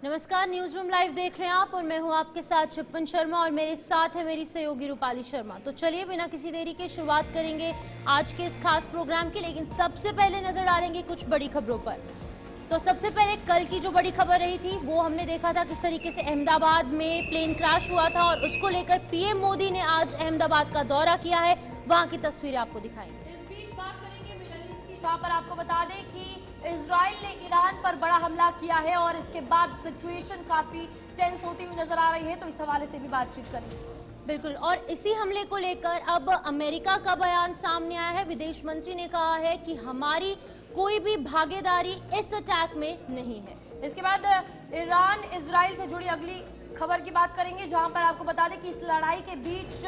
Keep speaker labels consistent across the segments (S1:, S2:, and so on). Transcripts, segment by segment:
S1: नमस्कार, news room live देख रहे हैं आप और मैं हूं आपके साथ शिपन शर्मा और मेरे साथ है मेरी सहयोगी रूपाली शर्मा। तो चलिए बिना किसी देरी के शुरुआत करेंगे आज के इस खास प्रोग्राम की, लेकिन सबसे पहले नजर डालेंगे कुछ बड़ी खबरों पर। तो सबसे पहले कल की जो बड़ी खबर रही थी वो हमने देखा था किस तरीके से अहमदाबाद में प्लेन क्रैश हुआ था और उसको लेकर पीएम मोदी ने आज अहमदाबाद का दौरा किया है। वहां की तस्वीरें आपको दिखाएंगे।
S2: इस बीच बात करेंगे मिडल ईस्ट की, जहां पर आपको बता दें कि इजराइल ने ईरान पर बड़ा हमला किया है और इसके बाद सिचुएशन काफी टेंस होती हुई नजर आ रही है, तो इस हवाले से भी बातचीत करेंगे।
S1: बिल्कुल, और इसी हमले को लेकर अब अमेरिका का बयान सामने आया है। विदेश मंत्री ने कहा है कि हमारी कोई भी भागीदारी इस अटैक में नहीं है।
S2: इसके बाद ईरान इजराइल से जुड़ी अगली खबर की बात करेंगे, जहां पर आपको बता दें कि इस लड़ाई के बीच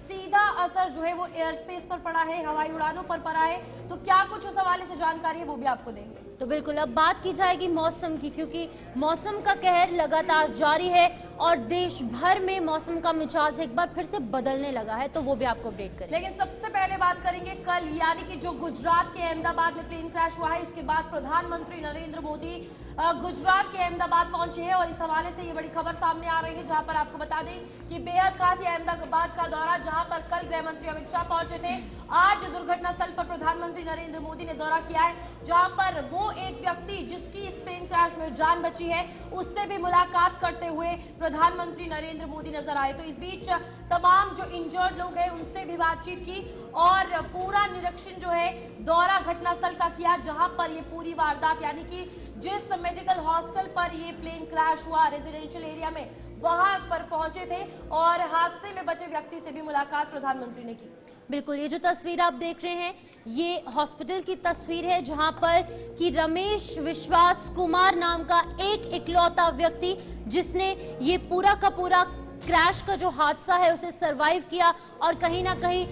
S2: सीधा असर जो है वो एयर स्पेस पर पड़ा है, हवाई उड़ानों पर पड़ा है। तो क्या कुछ उस हवाले से जानकारी है वो भी आपको देंगे।
S1: तो बिल्कुल अब बात की जाएगी मौसम की, क्योंकि मौसम का कहर लगातार जारी है और देश भर में मौसम का मिजाज एक बार फिर से बदलने लगा है, तो वो भी आपको अपडेट करें।
S2: लेकिन सबसे पहले बात करेंगे कल, यानी कि जो गुजरात के अहमदाबाद में प्लेन क्रैश हुआ है, उसके बाद प्रधानमंत्री नरेंद्र मोदी गुजरात के अहमदाबाद पहुंचे हैं और इस हवाले से ये बड़ी खबर सामने आ रही है, जहां पर आपको बता दें कि बेहद खास ये अहमदाबाद का दौरा, जहां पर कल गृह मंत्री अमित शाह पहुंचे थे, आज दुर्घटना स्थल पर प्रधानमंत्री नरेंद्र मोदी ने दौरा किया है, जहां पर वो एक व्यक्ति जिसकी इस प्लेन क्रैश में जान बची है उससे भी मुलाकात करते हुए प्रधानमंत्री नरेंद्र मोदी नजर आए। तो इस बीच तमाम जो इंजर्ड लोग हैं उनसे भी बातचीत की और पूरा निरीक्षण जो है दौरा घटनास्थल का किया, जहां पर ये पूरी वारदात, यानी कि जिस मेडिकल हॉस्टल पर ये प्लेन क्रैश हुआ रेजिडेंशियल एरिया में, वहां पर पहुंचे थे और हादसे में बचे व्यक्ति से भी मुलाकात प्रधानमंत्री ने की।
S1: बिल्कुल, ये जो तस्वीर आप देख रहे हैं ये हॉस्पिटल की तस्वीर है, जहां पर कि रमेश विश्वास कुमार नाम का एक इकलौता व्यक्ति जिसने ये पूरा का पूरा क्रैश का जो हादसा है उसे सरवाइव किया और कहीं ना कहीं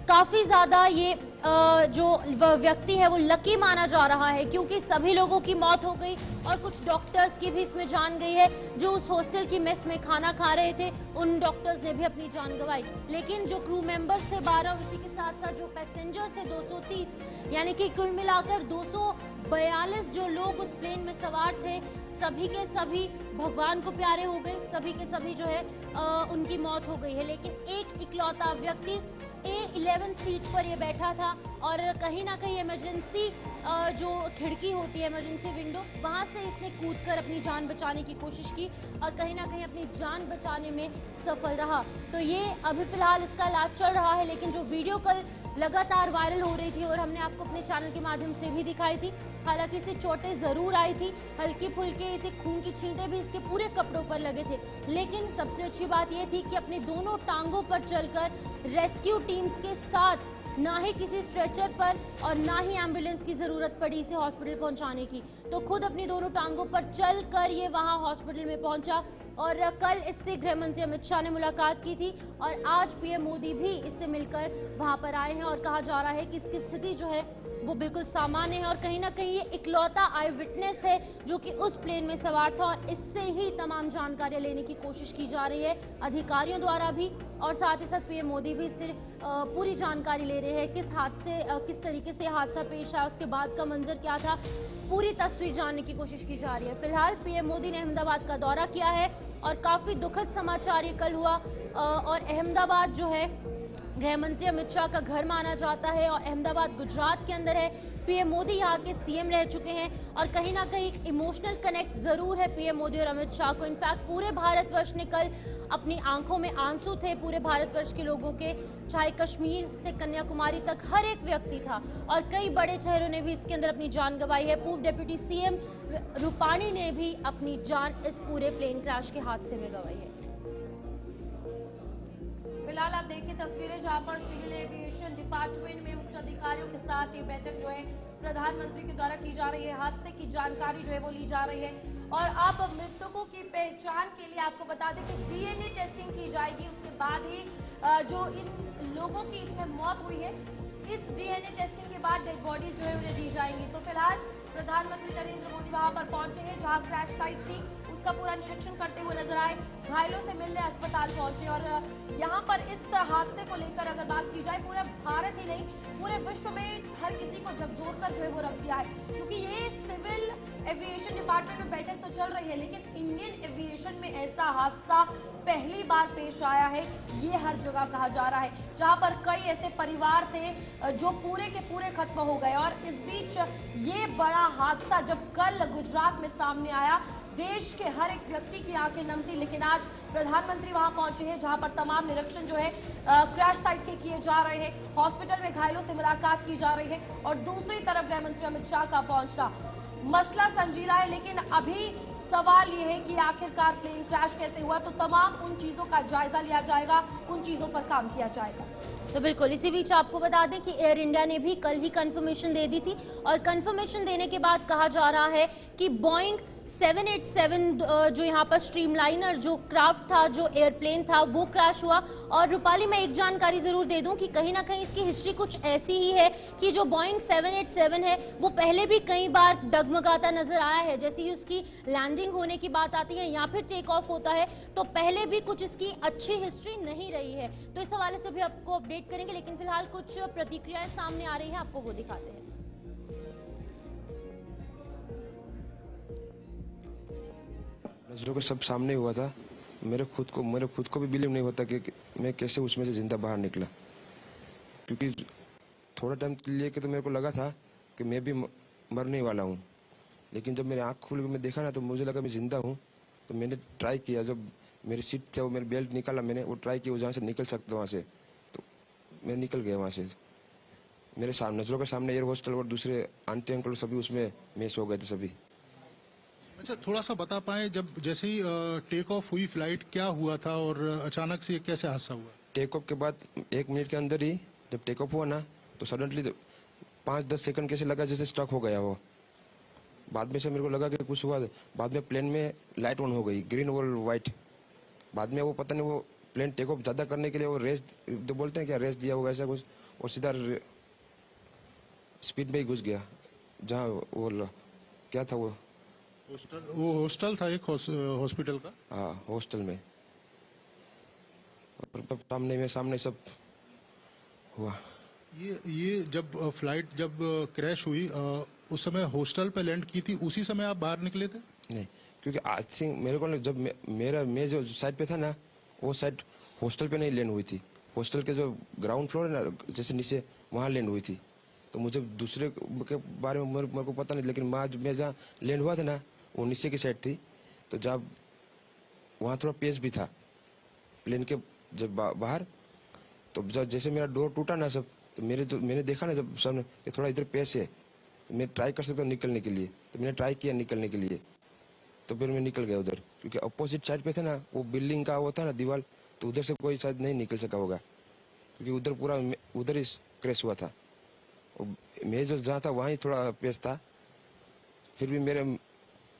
S1: काफी ज्यादा ये जो व्यक्ति है वो लकी माना जा रहा है, क्योंकि सभी लोगों की मौत हो गई और कुछ डॉक्टर्स की भी इसमें जान गई है। जो उस हॉस्टल की मेस में खाना खा रहे थे उन डॉक्टर्स ने भी अपनी जान गंवाई, लेकिन जो क्रू मेंबर्स थे 12 और उसी के साथ साथ जो पैसेंजर्स थे 230, यानी कि कुल मिलाकर 242 जो लोग उस प्लेन में सवार थे, सभी के सभी भगवान को प्यारे हो गए, सभी के सभी जो है उनकी मौत हो गई है। लेकिन एक इकलौता व्यक्ति A11 सीट पर ये बैठा था और कहीं ना कहीं इमरजेंसी जो खिड़की होती है, इमरजेंसी विंडो, वहां से इसने कूदकर अपनी जान बचाने की कोशिश की और कहीं ना कहीं अपनी जान बचाने में सफल रहा। तो ये अभी फिलहाल इसका इलाज चल रहा है, लेकिन जो वीडियो कल लगातार वायरल हो रही थी और हमने आपको अपने चैनल के माध्यम से भी दिखाई थी, हालांकि इसे चोटें जरूर आई थी, हल्की फुल्के इसे खून की छींटें भी इसके पूरे कपड़ों पर लगे थे, लेकिन सबसे अच्छी बात यह थी कि अपने दोनों टांगों पर चलकर रेस्क्यू टीम्स के साथ ना ही किसी स्ट्रेचर पर और ना ही एम्बुलेंस की जरूरत पड़ी इसे हॉस्पिटल पहुंचाने की, तो खुद अपनी दोनों टांगों पर चलकर ये वहां हॉस्पिटल में पहुंचा और कल इससे गृह मंत्री अमित शाह ने मुलाकात की थी और आज पीएम मोदी भी इससे मिलकर वहां पर आए हैं और कहा जा रहा है कि इसकी स्थिति जो है वो बिल्कुल सामान्य है और कहीं ना कहीं ये इकलौता आई विटनेस है जो कि उस प्लेन में सवार था और इससे ही तमाम जानकारियां लेने की कोशिश की जा रही है अधिकारियों द्वारा भी, और साथ ही साथ पीएम मोदी भी इससे पूरी जानकारी ले रहे हैं किस तरीके से हादसा पेश आया, उसके बाद का मंजर क्या था, पूरी तस्वीर जानने की कोशिश की जा रही है। फिलहाल पीएम मोदी ने अहमदाबाद का दौरा किया है और काफी दुखद समाचार ये कल हुआ और अहमदाबाद जो है गृह मंत्री अमित शाह का घर माना जाता है और अहमदाबाद गुजरात के अंदर है। पीएम मोदी यहाँ के सीएम रह चुके हैं और कहीं ना कहीं एक इमोशनल कनेक्ट जरूर है पीएम मोदी और अमित शाह को। इनफैक्ट पूरे भारतवर्ष ने कल अपनी आंखों में आंसू थे, पूरे भारतवर्ष के लोगों के, चाहे कश्मीर से कन्याकुमारी तक हर एक व्यक्ति था और कई बड़े चेहरों ने भी इसके अंदर अपनी जान गंवाई है। पूर्व डिप्टी सीएम रूपाणी ने भी अपनी जान इस पूरे प्लेन क्रैश के हादसे में गंवाई है।
S2: फिलहाल आप देखिए तस्वीरें, जहां पर सिविल एविएशन डिपार्टमेंट में उच्च अधिकारियों के साथ ये बैठक जो है प्रधानमंत्री के द्वारा की जा रही है, हादसे की जानकारी जो है वो ली जा रही है और अब मृतकों की पहचान के लिए आपको बता दें कि डीएनए टेस्टिंग की जाएगी, उसके बाद ही जो इन लोगों की इसमें मौत हुई है इस डीएनए टेस्टिंग के बाद डेड बॉडीज जो है उन्हें दी जाएंगी। तो फिलहाल प्रधानमंत्री नरेंद्र मोदी वहां पर पहुंचे हैं जहां क्रैश साइट थी, उसका पूरा निरीक्षण करते हुए नजर आए, घायलों से मिलने अस्पताल पहुंचे और यहाँ पर इस हादसे को लेकर अगर बात की जाए पूरे भारत ही नहीं पूरे विश्व में हर किसी को झकझोर कर जो है वो रख दिया है, क्योंकि ये सिविल एविएशन डिपार्टमेंट में बैठक तो चल रही है, लेकिन इंडियन एविएशन में ऐसा हादसा पहली बार पेश आया है, ये हर जगह कहा जा रहा है, जहां पर कई ऐसे परिवार थे जो पूरे के पूरे खत्म हो गए। और इस बीच ये बड़ा हादसा जब कल गुजरात में सामने आया, देश के हर एक व्यक्ति की आंखें नम थी। लेकिन आज प्रधानमंत्री वहां पहुंचे हैं, जहां पर तमाम निरीक्षण जो है क्रैश साइट के किए जा रहे हैं, हॉस्पिटल में घायलों से मुलाकात की जा रही है। और दूसरी तरफ गृह मंत्री अमित शाह का पहुंचना, मसला संजीदा है, लेकिन अभी सवाल ये है कि आखिरकार प्लेन क्रैश कैसे हुआ। तो तमाम उन चीजों का जायजा लिया जाएगा, उन चीजों पर काम किया जाएगा।
S1: तो बिल्कुल, इसी बीच आपको बता दें कि एयर इंडिया ने भी कल ही कंफर्मेशन दे दी थी, और कंफर्मेशन देने के बाद कहा जा रहा है कि बोइंग 787 जो यहाँ पर स्ट्रीमलाइनर जो क्राफ्ट था, जो एयरप्लेन था, वो क्रैश हुआ। और रूपाली, मैं एक जानकारी जरूर दे दूं कि कहीं ना कहीं इसकी हिस्ट्री कुछ ऐसी ही है कि जो बोइंग 787 है वो पहले भी कई बार डगमगाता नजर आया है। जैसे ही उसकी लैंडिंग होने की बात आती है या फिर टेक ऑफ होता है, तो पहले भी कुछ इसकी अच्छी हिस्ट्री नहीं रही है। तो इस हवाले से भी आपको अपडेट करेंगे, लेकिन फिलहाल कुछ प्रतिक्रियाएं सामने आ रही है, आपको वो दिखाते हैं।
S3: नजरों के सब सामने हुआ था। मेरे खुद को भी बिलीव नहीं होता कि मैं कैसे उसमें से जिंदा बाहर निकला, क्योंकि थोड़ा टाइम लिए के तो मेरे को लगा था कि मैं भी मरने वाला हूँ, लेकिन जब मेरी आँख खुल के मैं देखा ना, तो मुझे लगा मैं जिंदा हूँ। तो मैंने ट्राई किया, जब मेरी सीट थे वो मेरी बेल्ट निकाला, मैंने वो ट्राई किया जहाँ से निकल सकता वहाँ से, तो मैं निकल गया वहाँ से। मेरे सामने नजरों के सामने एयर होस्टल और दूसरे आंटी अंकल सभी उसमें मैच हो गए थे सभी।
S4: अच्छा, थोड़ा सा बता पाए, जब जैसे ही टेक ऑफ हुई फ्लाइट, क्या हुआ था और अचानक से कैसे हादसा हुआ?
S3: टेक ऑफ के बाद 1 मिनट के अंदर ही जब टेक ऑफ हुआ ना, तो सडनली 5-10 सेकंड कैसे लगा जैसे स्टक हो गया वो। बाद में से मेरे को लगा कि कुछ हुआ। बाद में प्लेन में लाइट ऑन हो गई, ग्रीन और वाइट। बाद में वो पता नहीं, वो प्लेन टेक ऑफ ज्यादा करने के लिए वो रेस जो बोलते हैं क्या, रेस दिया होगा ऐसा कुछ, और सीधा स्पीड में ही घुस गया। जहाँ वो क्या था, वो
S4: हॉस्टल था, एक हॉस्पिटल का।
S3: हाँ, हॉस्टल में। और सामने सब हुआ।
S4: ये जब फ्लाइट जब क्रैश हुई, उस समय हॉस्टल पे लैंड की थी, उसी समय आप बाहर निकले थे?
S3: नहीं, क्योंकि आई थिंक मेरे को जब मैं जो साइड पे था ना, वो साइड हॉस्टल पे नहीं लैंड हुई थी। हॉस्टल के जो ग्राउंड फ्लोर है ना, जैसे नीचे, वहाँ लैंड हुई थी। तो मुझे दूसरे के बारे में मेरे को पता नहीं, लेकिन मैं जहाँ लैंड हुआ था ना, वो नीचे की साइड थी। तो जब वहाँ थोड़ा पेस भी था प्लेन के जब बाहर, तो जब जैसे मेरा डोर टूटा ना सब, तो मैंने देखा ना जब सामने कि थोड़ा इधर पेस है, मैं ट्राई कर सकता हूँ निकलने के लिए। तो मैंने ट्राई किया निकलने के लिए, तो फिर मैं निकल गया उधर, क्योंकि अपोजिट साइड पे था ना वो बिल्डिंग का वो था ना दीवार, तो उधर से कोई शायद नहीं निकल सका होगा, क्योंकि उधर पूरा उधर ही क्रैश हुआ था। मैं जो जहाँ था वहाँ ही थोड़ा पेस था। फिर भी मेरे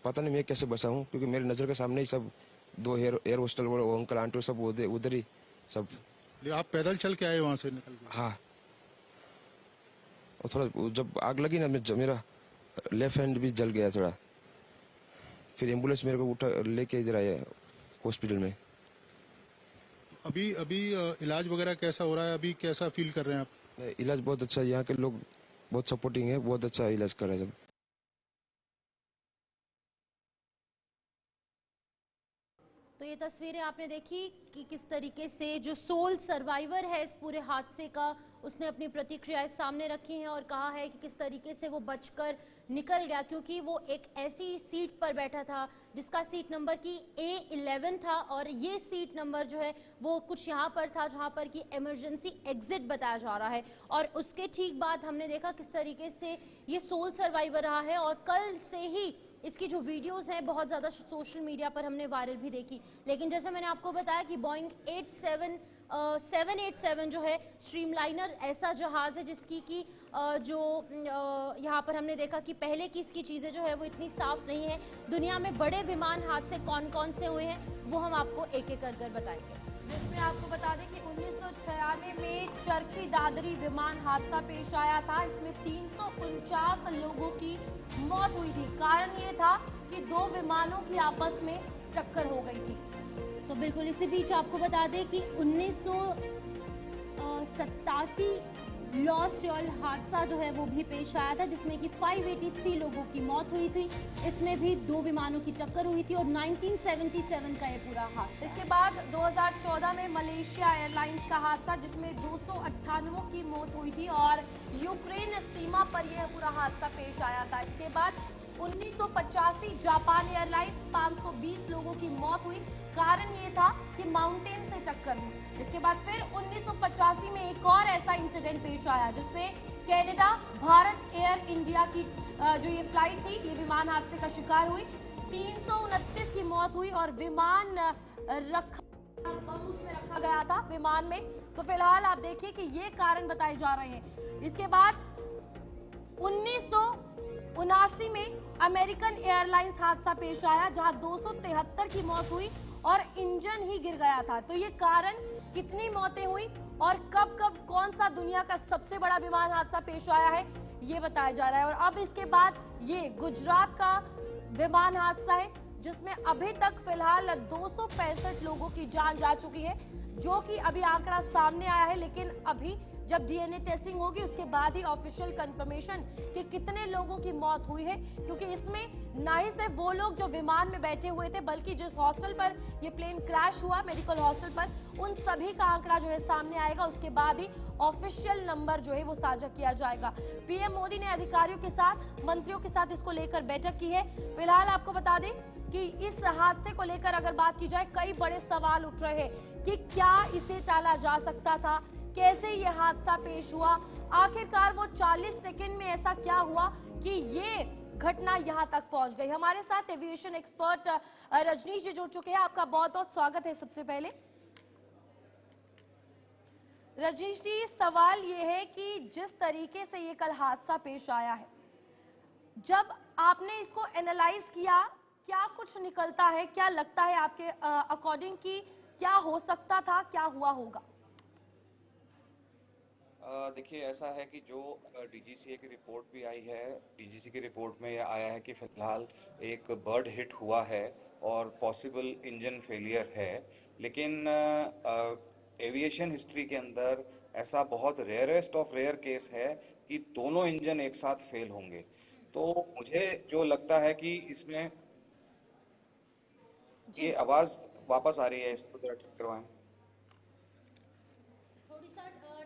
S3: पता नहीं मैं कैसे बचा हूँ, क्योंकि मेरे नजर के सामने ही सब 2 एयर होस्टल वो अंकल आंटी सब उधर ही सब।
S4: आप पैदल चल के आए वहां से निकल के?
S3: हाँ, और थोड़ा जब आग लगी ना, मेरा लेफ्ट हैंड भी जल गया थोड़ा। फिर एम्बुलेंस मेरे को उठा लेके इधर आया हॉस्पिटल में।
S4: अभी इलाज वगैरह कैसा हो रहा है? अभी कैसा फील कर रहे हैं आप?
S3: इलाज बहुत अच्छा है, यहाँ के लोग बहुत सपोर्टिंग है, बहुत अच्छा इलाज कर रहे हैं सब।
S1: तो ये तस्वीरें आपने देखी कि किस तरीके से जो सोल सर्वाइवर है इस पूरे हादसे का, उसने अपनी प्रतिक्रियाएं सामने रखी हैं और कहा है कि किस तरीके से वो बचकर निकल गया, क्योंकि वो एक ऐसी सीट पर बैठा था जिसका सीट नंबर की A11 था, और ये सीट नंबर जो है वो कुछ यहाँ पर था जहाँ पर कि इमरजेंसी एग्जिट बताया जा रहा है। और उसके ठीक बाद हमने देखा किस तरीके से ये सोल सर्वाइवर रहा है, और कल से ही इसकी जो वीडियोस हैं बहुत ज़्यादा सोशल मीडिया पर हमने वायरल भी देखी। लेकिन जैसे मैंने आपको बताया कि बोइंग 787 जो है स्ट्रीमलाइनर ऐसा जहाज़ है जिसकी कि जो यहाँ पर हमने देखा कि पहले की इसकी चीज़ें जो है वो इतनी साफ नहीं है। दुनिया में बड़े विमान हादसे कौन कौन से हुए हैं वो हम आपको एक एक कर बताएंगे,
S2: जिसमें आपको बता दें कि 1996 में चरखी दादरी विमान हादसा पेश आया था। इसमें 349 लोगों की मौत हुई थी। कारण ये था कि 2 विमानों की आपस में टक्कर हो गई थी।
S1: तो बिल्कुल इसी बीच आपको बता दें कि 1987 लॉस रियल हादसा जो है वो भी पेश आया था, जिसमें कि 583 लोगों की मौत हुई थी। इसमें भी 2 विमानों की टक्कर हुई थी और 1977 का ये पूरा हादसा।
S2: इसके बाद 2014 में मलेशिया एयरलाइंस का हादसा, जिसमें 298 की मौत हुई थी और यूक्रेन सीमा पर यह पूरा हादसा पेश आया था। इसके बाद 1985 जापान एयरलाइंस 520 लोगों की मौत हुई। कारण ये था कि माउंटेन से टक्कर हुई। इसके बाद फिर 1985 में एक और ऐसा इंसिडेंट पेश आया, जिसमें कनाडा भारत एयर इंडिया की जो ये फ्लाइट थी, ये विमान हादसे का शिकार हुई। 329 की मौत हुई और विमान बम उसमें रखा गया था विमान में। तो फिलहाल आप देखिए कि ये कारण बताए जा रहे हैं। इसके बाद 1979 में अमेरिकन एयरलाइंस हादसा पेश आया, जहां 273 की मौत हुई और इंजन ही गिर गया था। तो ये कारण, कितनी मौतें हुई और कब कब कौन सा दुनिया का सबसे बड़ा विमान हादसा पेश आया है, ये बताया जा रहा है। और अब इसके बाद ये गुजरात का विमान हादसा है, जिसमें अभी तक फिलहाल 265 लोगों की जान जा चुकी है, जो कि अभी आंकड़ा सामने आया है। लेकिन अभी जब डीएनए टेस्टिंग होगी उसके बाद ही ऑफिशियल कंफर्मेशन कि कितने लोगों की मौत हुई है, क्योंकि इसमें ना ही सिर्फ वो लोग जो विमान में बैठे हुए थे, बल्कि जिस हॉस्टल पर ये प्लेन क्रैश हुआ, मेडिकल हॉस्टल पर, उन सभी का आंकड़ा जो है सामने आएगा। उसके बाद ही ऑफिशियल नंबर जो है वो साझा किया जाएगा। पीएम मोदी ने अधिकारियों के साथ, मंत्रियों के साथ इसको लेकर बैठक की है। फिलहाल आपको बता दें कि इस हादसे को लेकर अगर बात की जाए, कई बड़े सवाल उठ रहे हैं कि क्या इसे टाला जा सकता था, कैसे ये हादसा पेश हुआ, आखिरकार वो 40 सेकंड में ऐसा क्या हुआ कि ये घटना यहां तक पहुंच गई। हमारे साथ एविएशन एक्सपर्ट रजनीश जी जुड़ चुके हैं। आपका बहुत बहुत स्वागत है। सबसे पहले रजनीश जी, सवाल ये है कि जिस तरीके से ये कल हादसा पेश आया है, जब आपने इसको एनालाइज किया, क्या कुछ निकलता है, क्या लगता है आपके अकॉर्डिंग कि क्या हो सकता था, क्या हुआ होगा?
S5: देखिए, ऐसा है कि जो डीजीसीए की रिपोर्ट भी आई है, डीजीसी की रिपोर्ट में यह आया है कि फिलहाल एक बर्ड हिट हुआ है और पॉसिबल इंजन फेलियर है। लेकिन एविएशन हिस्ट्री के अंदर ऐसा बहुत रेयरेस्ट ऑफ रेयर केस है कि दोनों इंजन एक साथ फेल होंगे। तो मुझे जो लगता है कि इसमें ये आवाज वापस आ रही है, इसको जरा ठीक करवाएं।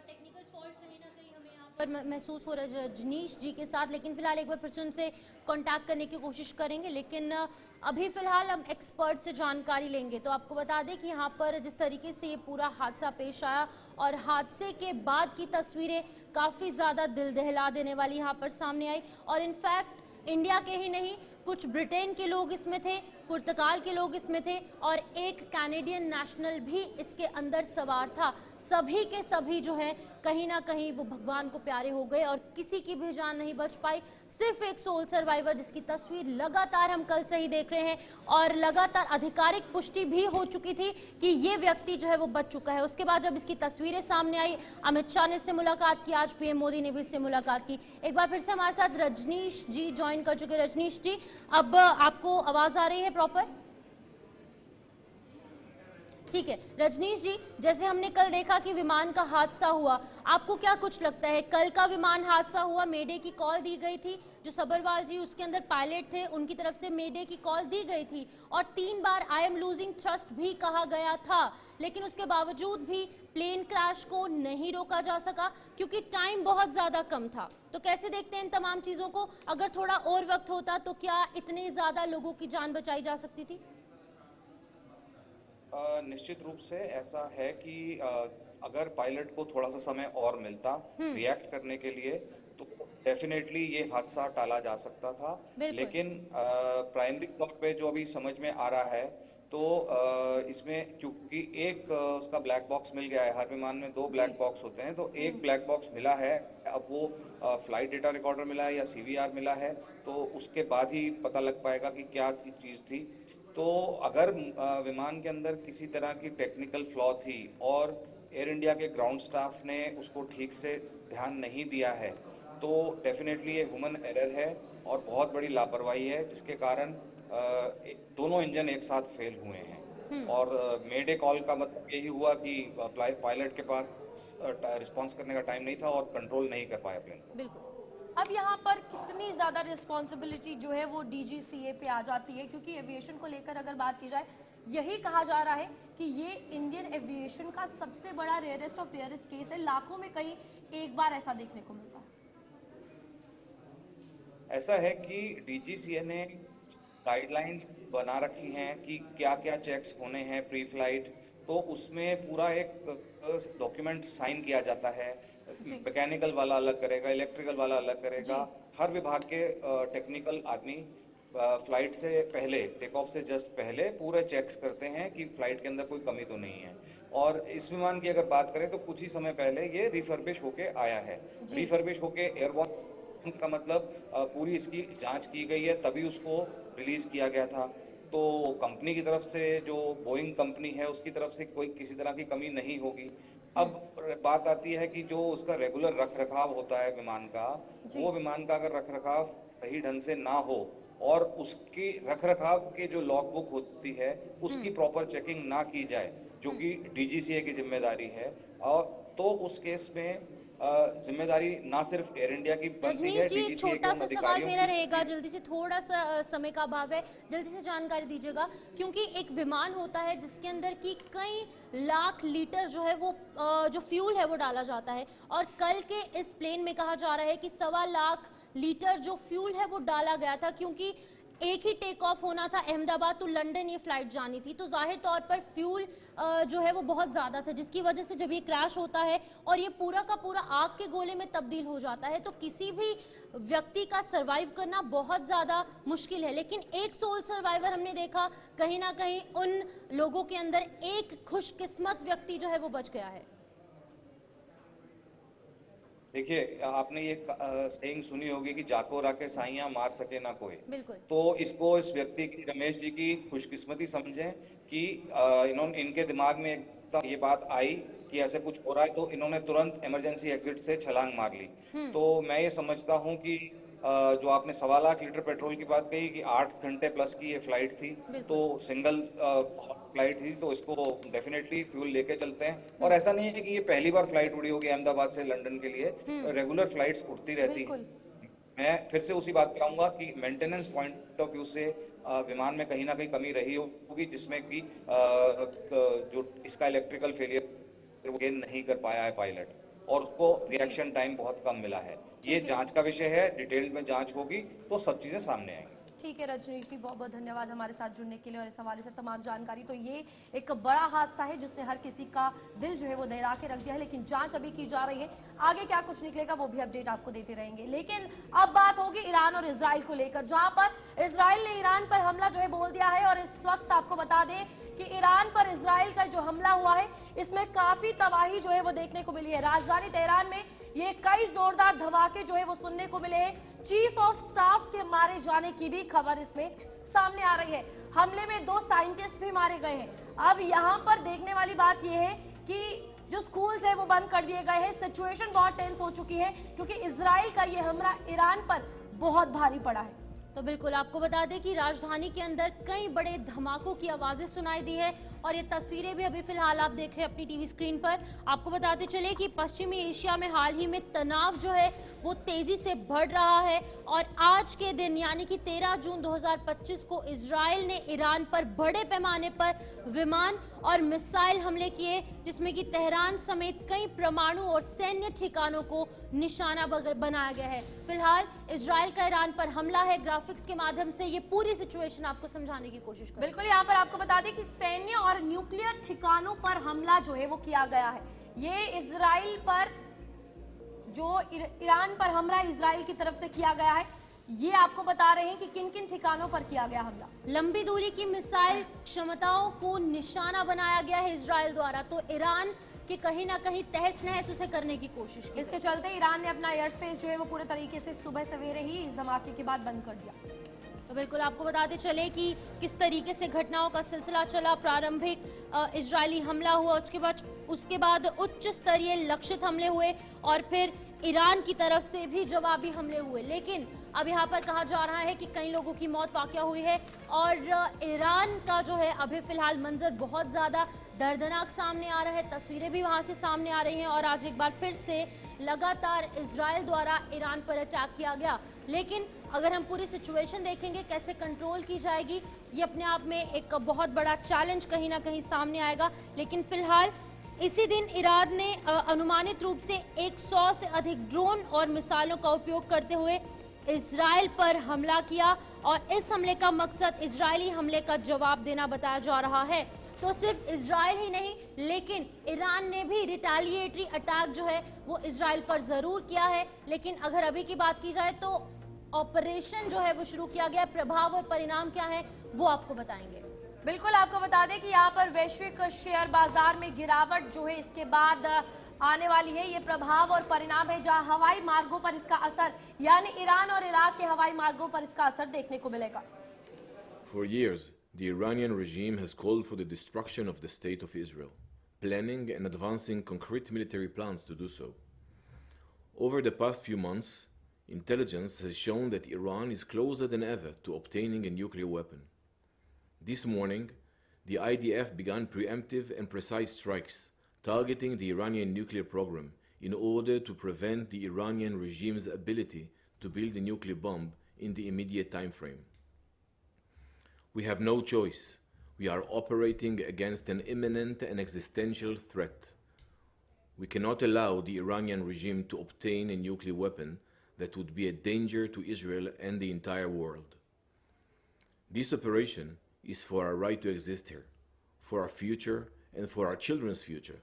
S1: टेक्निकल फॉल्ट कहीं ना कहीं हमें यहाँ पर महसूस हो रहा है रजनीश जी के साथ, लेकिन फिलहाल एक बार फिर से उनसे कांटेक्ट करने की कोशिश करेंगे। लेकिन अभी फिलहाल हम एक्सपर्ट से जानकारी लेंगे। तो आपको बता दें कि यहाँ पर जिस तरीके से ये पूरा हादसा पेश आया और हादसे के बाद की तस्वीरें काफ़ी ज़्यादा दिल दहला देने वाली यहाँ पर सामने आई। और इनफैक्ट इंडिया के ही नहीं, कुछ ब्रिटेन के लोग इसमें थे, पुर्तगाल के लोग इसमें थे और एक कैनेडियन नेशनल भी इसके अंदर सवार था। सभी के सभी जो है कहीं ना कहीं वो भगवान को प्यारे हो गए और किसी की भी जान नहीं बच पाई। सिर्फ एक सोल सर्वाइवर, जिसकी तस्वीर लगातार हम कल से ही देख रहे हैं और लगातार आधिकारिक पुष्टि भी हो चुकी थी कि ये व्यक्ति जो है वो बच चुका है। उसके बाद जब इसकी तस्वीरें सामने आई, अमित शाह ने इससे मुलाकात की, आज पीएम मोदी ने भी इससे मुलाकात की। एक बार फिर से हमारे साथ रजनीश जी ज्वाइन कर चुके। रजनीश जी, अब आपको आवाज आ रही है प्रॉपर? ठीक है रजनीश जी, जैसे हमने कल देखा कि विमान का हादसा हुआ, आपको क्या कुछ लगता है? कल का विमान हादसा हुआ, मेडे की कॉल दी गई थी, जो सबरवाल जी उसके अंदर पायलट थे उनकी तरफ से मेडे की कॉल दी गई थी और 3 बार आई एम लूजिंग थ्रस्ट भी कहा गया था, लेकिन उसके बावजूद भी प्लेन क्रैश को नहीं रोका जा सका क्योंकि टाइम बहुत ज्यादा कम था। तो कैसे देखते हैं इन तमाम चीजों को? अगर थोड़ा और वक्त होता तो क्या इतने ज्यादा लोगों की जान बचाई जा सकती थी?
S5: निश्चित रूप से ऐसा है कि अगर पायलट को थोड़ा सा समय और मिलता रिएक्ट करने के लिए तो डेफिनेटली ये हादसा टाला जा सकता था। लेकिन प्राइमरी तौर पे जो अभी समझ में आ रहा है तो इसमें क्योंकि एक उसका ब्लैक बॉक्स मिल गया है, हर विमान में 2 ब्लैक बॉक्स होते हैं, तो एक ब्लैक बॉक्स मिला है। अब वो फ्लाइट डेटा रिकॉर्डर मिला है या सीवीआर मिला है, तो उसके बाद ही पता लग पाएगा कि क्या चीज़ थी। तो अगर विमान के अंदर किसी तरह की टेक्निकल फ्लॉ थी और एयर इंडिया के ग्राउंड स्टाफ ने उसको ठीक से ध्यान नहीं दिया है, तो डेफिनेटली ये ह्यूमन एरर है और बहुत बड़ी लापरवाही है, जिसके कारण दोनों इंजन एक साथ फेल हुए हैं। और मेडे कॉल का मतलब यही हुआ कि पायलट के पास रिस्पॉन्स करने का टाइम नहीं था और कंट्रोल नहीं कर पाया प्लेन को।
S1: बिल्कुल।
S2: अब यहाँ पर कितनी ज़्यादा रिस्पॉन्सिबिलिटी जो है वो DGCA पे आ जाती है, क्योंकि एविएशन को लेकर अगर बात की जाए यही कहा जा रहा है कि ये इंडियन एविएशन का सबसे बड़ा रेयरेस्ट ऑफ रेयरेस्ट केस है, लाखों में कहीं एक बार ऐसा देखने को मिलता है।
S5: ऐसा है कि DGCA ने गाइडलाइंस बना रखी हैं कि क्या क्या चेक्स होने हैं प्री फ्लाइट, तो उसमें पूरा एक डॉक्यूमेंट साइन किया जाता है। मैकेनिकल वाला अलग करेगा, इलेक्ट्रिकल वाला अलग करेगा, हर विभाग के टेक्निकल आदमी फ्लाइट से पहले, टेक ऑफ से जस्ट पहले पूरे चेक्स करते हैं कि फ्लाइट के अंदर कोई कमी तो नहीं है। और इस विमान की अगर बात करें तो कुछ ही समय पहले ये रिफर्बिश होके आया है। रिफर्बिश होके एयरबॉर्न का मतलब पूरी इसकी जांच की गई है, तभी उसको रिलीज किया गया था। तो कंपनी की तरफ से, जो बोइंग कंपनी है उसकी तरफ से कोई किसी तरह की कमी नहीं होगी। अब बात आती है कि जो उसका रेगुलर रख रखाव होता है विमान का, वो विमान का अगर रख रखाव सही ढंग से ना हो और उसकी रख रखाव के जो लॉग बुक होती है उसकी प्रॉपर चेकिंग ना की जाए, जो कि DGCA की जिम्मेदारी है, और तो उस केस में जिम्मेदारी ना सिर्फ एयर इंडिया की बनती है,
S1: रजनीश जी, छोटा सा सवाल मेरा रहेगा, जल्दी से, थोड़ा सा समय का अभाव है, जल्दी से जानकारी दीजिएगा, क्योंकि एक विमान होता है जिसके अंदर की कई लाख लीटर जो है वो जो फ्यूल है वो डाला जाता है, और कल के इस प्लेन में कहा जा रहा है कि 1.25 लाख लीटर जो फ्यूल है वो डाला गया था, क्योंकि एक ही टेक ऑफ होना था अहमदाबाद तो लंदन ये फ्लाइट जानी थी, तो जाहिर तौर पर फ्यूल जो है वो बहुत ज़्यादा था, जिसकी वजह से जब ये क्रैश होता है और ये पूरा का पूरा आग के गोले में तब्दील हो जाता है, तो किसी भी व्यक्ति का सरवाइव करना बहुत ज़्यादा मुश्किल है। लेकिन एक सोल सर्वाइवर हमने देखा, कहीं ना कहीं उन लोगों के अंदर एक खुशकिस्मत व्यक्ति जो है वो बच गया है।
S5: देखिए, आपने ये सेइंग सुनी होगी कि जाको राके साइयां मार सके ना कोई।
S1: बिल्कुल।
S5: तो इसको, इस व्यक्ति की, रमेश जी की खुशकिस्मती समझें कि इनके दिमाग में एकदम ये बात आई कि ऐसे कुछ हो रहा है, तो इन्होंने तुरंत इमरजेंसी एग्जिट से छलांग मार ली। तो मैं ये समझता हूँ कि जो आपने 1.25 लाख लीटर पेट्रोल की बात कही कि 8 घंटे प्लस की ये फ्लाइट थी, तो सिंगल फ्लाइट थी, तो इसको डेफिनेटली फ्यूल लेके चलते हैं। और ऐसा नहीं है कि ये पहली बार फ्लाइट उड़ी होगी अहमदाबाद से लंदन के लिए, रेगुलर फ्लाइट्स उड़ती रहती है। मैं फिर से उसी बात पे आऊंगा कि मेंटेनेंस पॉइंट ऑफ व्यू से विमान में कहीं ना कहीं कमी रही होगी, जिसमें कि जो इसका इलेक्ट्रिकल फेलियर वो गेन नहीं कर पाया है पायलट, और उसको रिएक्शन टाइम बहुत कम मिला है। ये जांच का विषय है, डिटेल में जांच होगी तो सब चीजें सामने आएंगी।
S2: ठीक है रजनीश जी, बहुत बहुत धन्यवाद हमारे साथ जुड़ने के लिए और इस हवाले से तमाम जानकारी। तो ये एक बड़ा हादसा है जिसने हर किसी का दिल जो है वो दहला के रख दिया है, लेकिन जांच अभी की जा रही है, आगे क्या कुछ निकलेगा वो भी अपडेट आपको देते रहेंगे। लेकिन अब बात होगी ईरान और इजराइल को लेकर, जहां पर इजराइल ने ईरान पर हमला जो है बोल दिया है। और इस वक्त आपको बता दें कि ईरान पर इजराइल का जो हमला हुआ है इसमें काफी तबाही जो है वो देखने को मिली है। राजधानी तेहरान में ये कई जोरदार धमाके जो है वो सुनने को मिले हैं। चीफ ऑफ स्टाफ के मारे जाने की भी खबर इसमें सामने आ रही है। हमले में 2 साइंटिस्ट भी मारे गए हैं। अब यहाँ पर देखने वाली बात यह है कि जो स्कूल्स है वो बंद कर दिए गए हैं। सिचुएशन बहुत टेंस हो चुकी है क्योंकि इजराइल का ये हमला ईरान पर बहुत भारी पड़ा है।
S1: तो बिल्कुल आपको बता दें कि राजधानी के अंदर कई बड़े धमाकों की आवाजें सुनाई दी है और ये तस्वीरें भी अभी फिलहाल आप देख रहे हैं अपनी टीवी स्क्रीन पर। आपको बताते चले कि पश्चिमी एशिया में हाल ही में तनाव जो है वो तेजी से बढ़ रहा है और आज के दिन यानी कि 13 जून 2025 को इजराइल ने ईरान पर बड़े पैमाने पर विमान और मिसाइल हमले किए, जिसमें कि तेहरान समेत कई परमाणु और सैन्य ठिकानों को निशाना बनाया गया है। फिलहाल इजराइल का ईरान पर हमला है। ग्राफिक्स के माध्यम से ये पूरी सिचुएशन आपको समझाने की कोशिश करें।
S2: बिल्कुल, यहाँ पर आपको बता दें कि सैन्य और न्यूक्लियर ठिकानों पर हमला जो है वो किया गया है। ये इजराइल पर जो ईरान पर हमला इजराइल की तरफ से किया गया है, ये आपको बता रहे हैं कि किन किन ठिकानों पर किया गया हमला।
S1: लंबी दूरी की मिसाइल क्षमताओं को निशाना बनाया गया है इजराइल द्वारा, तो ईरान कि कहीं ना कहीं तहस नहस उसे करने की कोशिश की।
S2: इसके चलते ईरान ने अपना एयर स्पेस जो है वो पूरे तरीके से सुबह सवेरे ही इस धमाके के बाद बंद कर दिया।
S1: तो बिल्कुल आपको बताते चले कि किस तरीके से घटनाओं का सिलसिला चला। प्रारंभिक इजरायली हमला हुआ, उसके बाद उच्च स्तरीय लक्षित हमले हुए और फिर ईरान की तरफ से भी जवाबी हमले हुए, लेकिन अब यहाँ पर कहा जा रहा है कि कई लोगों की मौत वाक़या हुई है और ईरान का जो है अभी फिलहाल मंजर बहुत ज़्यादा दर्दनाक सामने आ रहा है। तस्वीरें भी वहाँ से सामने आ रही हैं और आज एक बार फिर से लगातार इजराइल द्वारा ईरान पर अटैक किया गया। लेकिन अगर हम पूरी सिचुएशन देखेंगे कैसे कंट्रोल की जाएगी, ये अपने आप में एक बहुत बड़ा चैलेंज कहीं ना कहीं सामने आएगा। लेकिन फिलहाल इसी दिन ईरान ने अनुमानित रूप से 100 से अधिक ड्रोन और मिसाइलों का उपयोग करते हुए इजराइल पर हमला किया और इस हमले का मकसद इजरायली हमले का जवाब देना बताया जा रहा है। तो सिर्फ इजराइल ही नहीं, लेकिन ईरान ने भी रिटेलिएटरी अटैक जो है वो इजराइल पर जरूर किया है। लेकिन अगर अभी की बात की जाए तो ऑपरेशन जो है वो शुरू किया गया, प्रभाव और परिणाम क्या है वो आपको बताएंगे।
S2: बिल्कुल, आपको बता दें कि यहाँ पर वैश्विक शेयर बाजार में गिरावट जो है इसके बाद आने वाली है। ये प्रभाव और परिणाम है जहां हवाई मार्गों पर इसका असर, यानी ईरान और इराक के हवाई मार्गों पर इसका असर देखने को मिलेगा।
S6: For years, the Iranian regime has called for the destruction of the state of Israel, planning and advancing concrete military plans to do so. Over the past few months, intelligence has shown that Iran is closer than ever to obtaining a nuclear weapon. This morning, the IDF began preemptive and precise strikes targeting the Iranian nuclear program in order to prevent the Iranian regime's ability to build a nuclear bomb in the immediate time frame. We have no choice. We are operating against an imminent and existential threat. We cannot allow the Iranian regime to obtain a nuclear weapon that would be a danger to Israel and the entire world. This operation is for our right to exist here, for our future and for our children's future.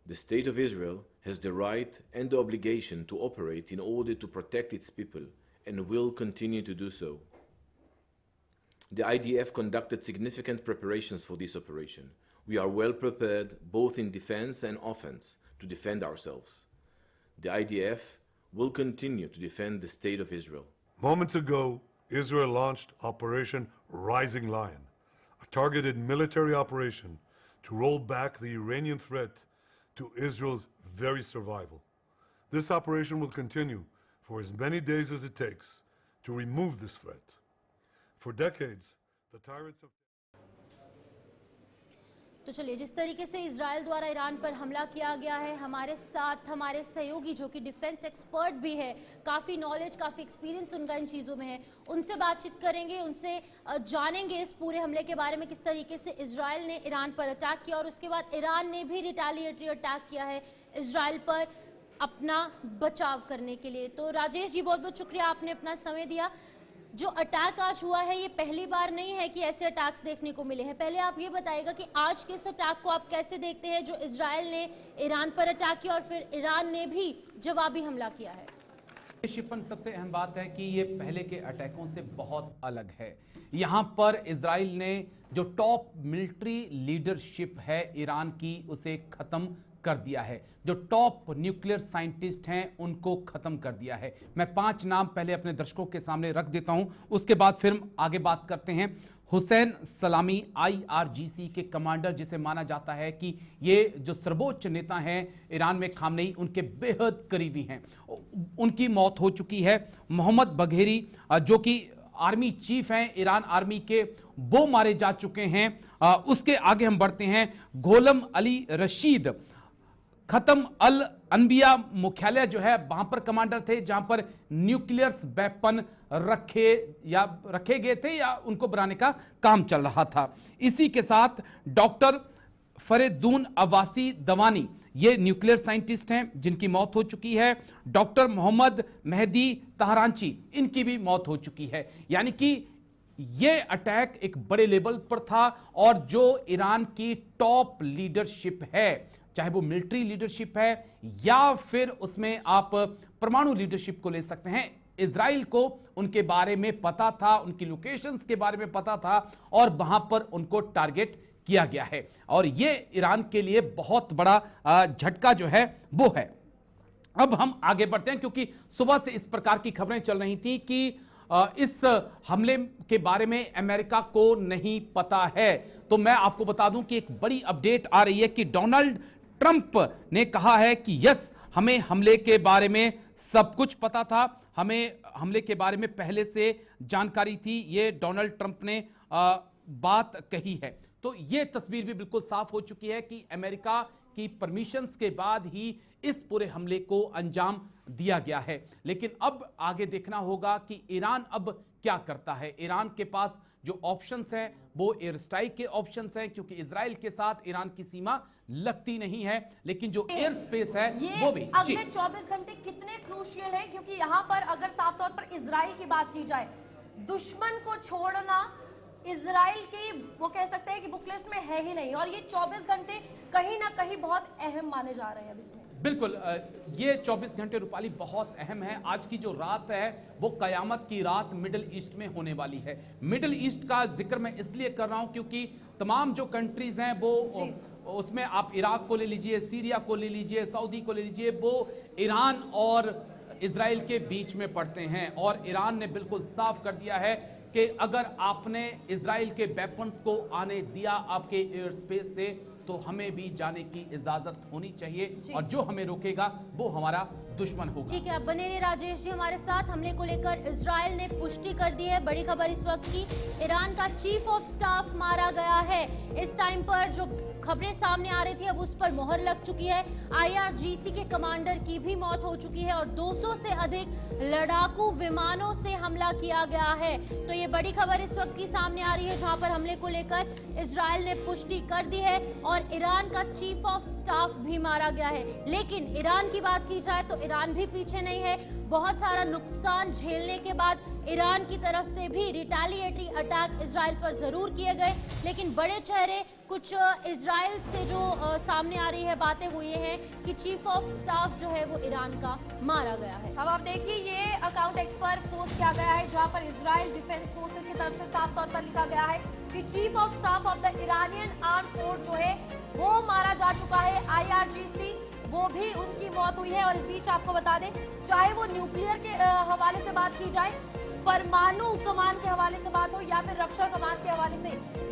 S6: The State of Israel has the right and the obligation to operate in order to protect its people and will continue to do so. The IDF conducted significant preparations for this operation. We are well prepared both in defense and offense to defend ourselves. The IDF will continue to defend the State of Israel.
S7: Moments ago, Israel launched Operation Rising Lion, a targeted military operation to roll back the Iranian threat to Israel's very survival. This operation will continue for as many days as it takes to remove this threat. For decades, the tyrants of
S1: तो चलिए, जिस तरीके से Israel द्वारा Iran पर हमला किया गया है, हमारे साथ हमारे सहयोगी जो कि डिफेंस एक्सपर्ट भी है, काफ़ी नॉलेज काफ़ी एक्सपीरियंस उनका इन चीज़ों में है, उनसे बातचीत करेंगे, उनसे जानेंगे इस पूरे हमले के बारे में, किस तरीके से इजराइल ने ईरान पर अटैक किया और उसके बाद ईरान ने भी रिटेलिएटरी अटैक किया है इजराइल पर अपना बचाव करने के लिए। तो राजेश जी, बहुत बहुत शुक्रिया, आपने अपना समय दिया। जो अटैक आज हुआ है ये पहली बार नहीं है कि ऐसे अटैक्स देखने को मिले हैं। पहले आप ये बताइएगा कि आज के इस अटैक को आप कैसे देखते हैं जो इजराइल ने ईरान पर अटैक किया और फिर ईरान ने भी जवाबी हमला किया है।
S8: शिपन, सबसे अहम बात है कि ये पहले के अटैकों से बहुत अलग है। यहाँ पर इजराइल ने जो टॉप मिलिट्री लीडरशिप है ईरान की उसे खत्म कर दिया है। जो टॉप न्यूक्लियर साइंटिस्ट हैं उनको खत्म कर दिया है। मैं 5 नाम पहले अपने दर्शकों के सामने रख देता हूं, उसके बाद फिर आगे बात करते हैं। हुसैन सलामी, IRGC के कमांडर, जिसे माना जाता है कि ये जो सर्वोच्च नेता हैं ईरान में, खामनेई उनके बेहद करीबी हैं, उनकी मौत हो चुकी है। मोहम्मद बघेरी जो कि आर्मी चीफ हैं ईरान आर्मी के, वो मारे जा चुके हैं। उसके आगे हम बढ़ते हैं। गोलम अली रशीद खत्म अल अनबिया मुख्यालय जो है वहां पर कमांडर थे, जहां पर न्यूक्लियर वेपन रखे गए थे या उनको बनाने का काम चल रहा था। इसी के साथ डॉक्टर फरीदून अब्बासी दवानी, ये न्यूक्लियर साइंटिस्ट हैं जिनकी मौत हो चुकी है। डॉक्टर मोहम्मद मेहदी तहरांची, इनकी भी मौत हो चुकी है। यानी कि ये अटैक एक बड़े लेवल पर था और जो ईरान की टॉप लीडरशिप है, चाहे वो मिलिट्री लीडरशिप है या फिर उसमें आप परमाणु लीडरशिप को ले सकते हैं, इजराइल को उनके बारे में पता था, उनकी लोकेशंस के बारे में पता था और वहां पर उनको टारगेट किया गया है। और ये ईरान के लिए बहुत बड़ा झटका जो है वो है। अब हम आगे बढ़ते हैं, क्योंकि सुबह से इस प्रकार की खबरें चल रही थी कि इस हमले के बारे में अमेरिका को नहीं पता है। तो मैं आपको बता दूं कि एक बड़ी अपडेट आ रही है कि डोनाल्ड ट्रंप ने कहा है कि यस, हमें हमले के बारे में सब कुछ पता था, हमें हमले के बारे में पहले से जानकारी थी, ये डोनाल्ड ट्रंप ने बात कही है। तो ये तस्वीर भी बिल्कुल साफ हो चुकी है कि अमेरिका की परमिशंस के बाद ही इस पूरे हमले को अंजाम दिया गया है। लेकिन अब आगे देखना होगा कि ईरान अब क्या करता है। ईरान के पास जो ऑप्शंस हैं वो एयर स्ट्राइक के ऑप्शंस हैं, क्योंकि इजराइल के साथ ईरान की सीमा लगती नहीं है, लेकिन जो एयर स्पेस है वो भी।
S2: अगले 24 घंटे कितने क्रूशियल है, क्योंकि यहाँ पर अगर साफ तौर पर इजराइल की बात की जाए, दुश्मन को छोड़ना इजराइल की वो कह सकते हैं कि बुक लिस्ट में है ही नहीं, और ये 24 घंटे कहीं ना कहीं बहुत अहम माने जा रहे हैं अब इसमें।
S8: बिल्कुल, ये 24 घंटे रूपाली बहुत अहम है। आज की जो रात है वो कयामत की रात मिडिल ईस्ट में होने वाली है। मिडिल ईस्ट का जिक्र मैं इसलिए कर रहा हूं क्योंकि तमाम जो कंट्रीज हैं वो उसमें आप इराक को ले लीजिए, सीरिया को ले लीजिए, सऊदी को ले लीजिए, वो ईरान और इजराइल के बीच में पड़ते हैं। और ईरान ने बिल्कुल साफ कर दिया है कि अगर आपने इजराइल के वेपन्स को आने दिया आपके एयर स्पेस से तो हमें भी जाने की इजाजत होनी चाहिए, और जो हमें रोकेगा वो हमारा दुश्मन होगा।
S1: ठीक है, अब बने रहिए राजेश जी हमारे साथ। हमले को लेकर इजराइल ने पुष्टि कर दी है। बड़ी खबर इस वक्त की, ईरान का चीफ ऑफ स्टाफ मारा गया है। इस टाइम पर जो खबरें सामने आ रही थी अब उस पर मोहर लग चुकी है। IRGC के कमांडर की भी मौत हो चुकी है और 200 से अधिक लड़ाकू विमानों से हमला किया गया है। तो ये बड़ी खबर इस वक्त की सामने आ रही है, जहां पर हमले को लेकर इजराइल ने पुष्टि कर दी है और ईरान का चीफ ऑफ स्टाफ भी मारा गया है। लेकिन ईरान की बात की जाए तो ईरान भी पीछे नहीं है। बहुत सारा नुकसान झेलने के बाद ईरान की तरफ से भी रिटेलिएटरी अटैक इजराइल पर जरूर किए गए, लेकिन बड़े चेहरे कुछ इजराइल से जो सामने आ रही है बातें वो ये है कि चीफ ऑफ स्टाफ जो है वो ईरान का मारा गया है।
S2: अब आप देखिए ये अकाउंट एक्स पर पोस्ट किया गया है, जहां पर इजराइल डिफेंस फोर्सेस की तरफ से साफ तौर पर लिखा गया है कि chief of staff of the Iranian arm force जो है वो मारा जा चुका है। IRGC वो भी उनकी मौत हुई है। और इस बीच आपको बता दें, चाहे वो न्यूक्लियर के हवाले से बात की जाए, परमाणु कमान के हवाले से बात हो या फिर रक्षा कमान के हवाले से,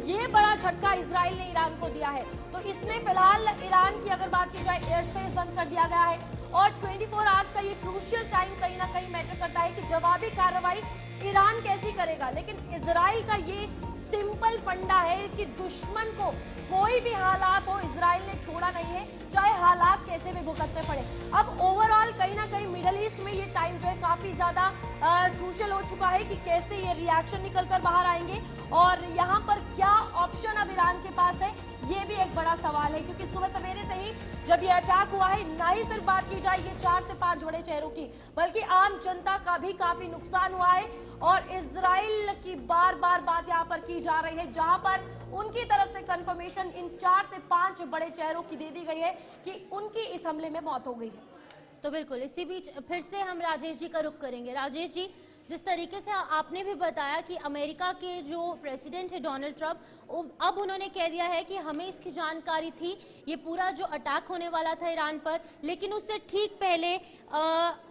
S2: ये बड़ा झटका इजराइल ने ईरान को दिया है। तो इसमें फिलहाल ईरान की अगर बात की जाए, एयर स्पेस बंद कर दिया गया है और 24 आवर्स का ये क्रूशियल टाइम कहीं ना कहीं मैटर करता है कि जवाबी कार्रवाई ईरान कैसी करेगा। लेकिन इजराइल का ये सिंपल फंडा है कि दुश्मन को कोई भी हालात हो इजराइल ने छोड़ा नहीं है, चाहे हालात कैसे भी भुगतने पड़े। अब ओवरऑल कहीं ना कहीं मिडिल ईस्ट में ये टाइम जो है काफी ज्यादा क्रूशियल हो चुका है कि कैसे ये रिएक्शन निकलकर बाहर आएंगे और यहाँ पर क्या ऑप्शन अब ईरान के पास है, ये भी एक बड़ा सवाल है। क्योंकि सुबह सवेरे से ही जब ये अटैक हुआ है, ना ही सिर्फ बात की जाए ये 4 से 5 बड़े शहरों की, बल्कि आम जनता का भी काफी नुकसान हुआ है। और इजराइल की बार बार बात यहाँ पर की जा रही है, जहां पर उनकी तरफ से कंफर्मेशन इन 4 से 5 बड़े शहरों की दे दी गई है कि उनकी इस हमले में मौत हो गई है।
S1: तो बिल्कुल इसी बीच फिर से हम राजेश जी का रुख करेंगे। राजेश जी, जिस तरीके से आपने भी बताया कि अमेरिका के जो प्रेसिडेंट है डोनाल्ड ट्रंप, अब उन्होंने कह दिया है कि हमें इसकी जानकारी थी, ये पूरा जो अटैक होने वाला था ईरान पर, लेकिन उससे ठीक पहले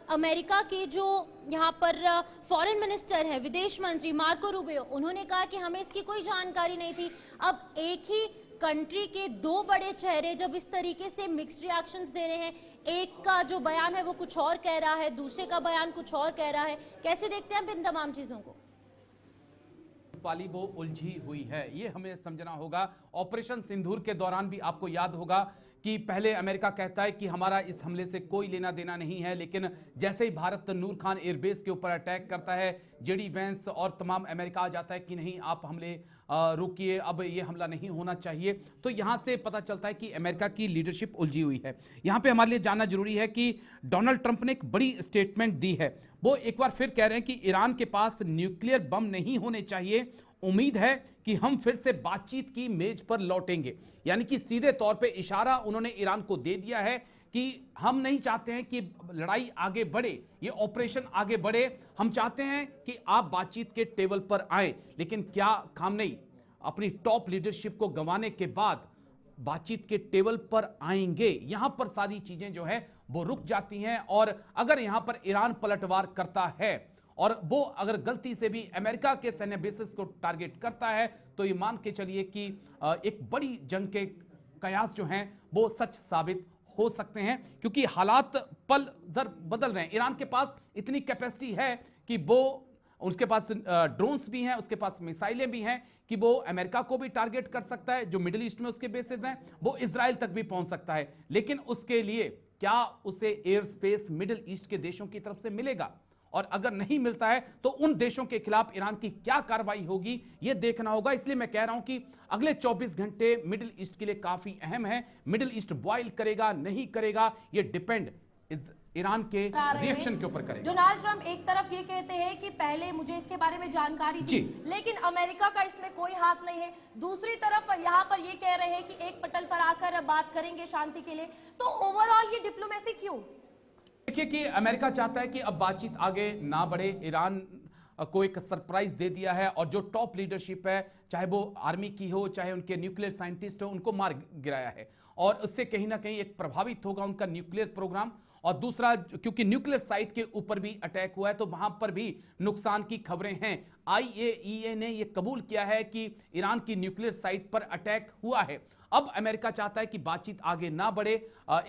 S1: अमेरिका के जो यहाँ पर फॉरेन मिनिस्टर है, विदेश मंत्री मार्को रूबियो, उन्होंने कहा कि हमें इसकी कोई जानकारी नहीं थी। अब एक ही कंट्री के 2 बड़े चेहरे जब इस तरीके से मिक्स्ड रिएक्शंस दे रहे हैं, एक का जो बयान है वो कुछ और कह रहा है, दूसरे का बयान कुछ और कह रहा है, कैसे देखते हैं इन तमाम चीजों को?
S8: वाली वो उलझी हुई है, ये हमें समझना होगा। ऑपरेशन सिंदूर के दौरान भी आपको याद होगा कि पहले अमेरिका कहता है कि हमारा इस हमले से कोई लेना देना नहीं है, लेकिन जैसे ही भारत नूर खान एयरबेस के ऊपर अटैक करता है, जेडी वेंस और तमाम अमेरिका आ जाता है कि नहीं आप हमले रोकिए, अब ये हमला नहीं होना चाहिए। तो यहां से पता चलता है कि अमेरिका की लीडरशिप उलझी हुई है। यहां पे हमारे लिए जानना जरूरी है कि डोनाल्ड ट्रंप ने एक बड़ी स्टेटमेंट दी है। वो एक बार फिर कह रहे हैं कि ईरान के पास न्यूक्लियर बम नहीं होने चाहिए, उम्मीद है कि हम फिर से बातचीत की मेज पर लौटेंगे। यानी कि सीधे तौर पे इशारा उन्होंने ईरान को दे दिया है कि हम नहीं चाहते हैं कि लड़ाई आगे बढ़े, ये ऑपरेशन आगे बढ़े, हम चाहते हैं कि आप बातचीत के टेबल पर आए। लेकिन क्या खामनेई अपनी टॉप लीडरशिप को गंवाने के बाद बातचीत के टेबल पर आएंगे? यहां पर सारी चीजें जो है वो रुक जाती हैं। और अगर यहां पर ईरान पलटवार करता है और वो अगर गलती से भी अमेरिका के सैन्य बेसिस को टारगेट करता है, तो ये मान के चलिए कि एक बड़ी जंग के कयास जो हैं वो सच साबित हो सकते हैं, क्योंकि हालात पल दर बदल रहे हैं। ईरान के पास इतनी कैपेसिटी है कि वो, उसके पास ड्रोन्स भी हैं, उसके पास मिसाइलें भी हैं कि वो अमेरिका को भी टारगेट कर सकता है, जो मिडिल ईस्ट में उसके बेसेस हैं, वो इजराइल तक भी पहुंच सकता है। लेकिन उसके लिए क्या उसे एयर स्पेस मिडिल ईस्ट के देशों की तरफ से मिलेगा, और अगर नहीं मिलता है तो उन देशों के खिलाफ ईरान की क्या कार्रवाई होगी, यह देखना होगा। इसलिए मैं कह रहा हूं कि अगले 24 घंटे मिडिल ईस्ट के लिए काफी अहम है। मिडिल ईस्ट बॉयल करेगा नहीं करेगा, यह डिपेंड ईरान के रिएक्शन के ऊपर करेगा।
S2: डोनाल्ड ट्रंप एक तरफ ये कहते हैं कि पहले मुझे इसके बारे में जानकारी थी, लेकिन अमेरिका का इसमें कोई हाथ नहीं है। दूसरी तरफ यहाँ पर ये कह रहे हैं कि एक पटल पर आकर बात करेंगे शांति के लिए। तो ओवरऑल ये डिप्लोमेसी क्यों?
S8: देखिए कि अमेरिका चाहता है कि अब बातचीत आगे ना बढ़े। ईरान को एक सरप्राइज दे दिया है, और जो टॉप लीडरशिप है, चाहे वो आर्मी की हो, चाहे उनके न्यूक्लियर साइंटिस्ट हो, उनको मार गिराया है, और उससे कहीं ना कहीं एक प्रभावित होगा उनका न्यूक्लियर प्रोग्राम। और दूसरा, क्योंकि न्यूक्लियर साइट के ऊपर भी अटैक हुआ है, तो वहां पर भी नुकसान की खबरें हैं। IAEA ने यह कबूल किया है कि ईरान की न्यूक्लियर साइट पर अटैक हुआ है। अब अमेरिका चाहता है कि बातचीत आगे ना बढ़े,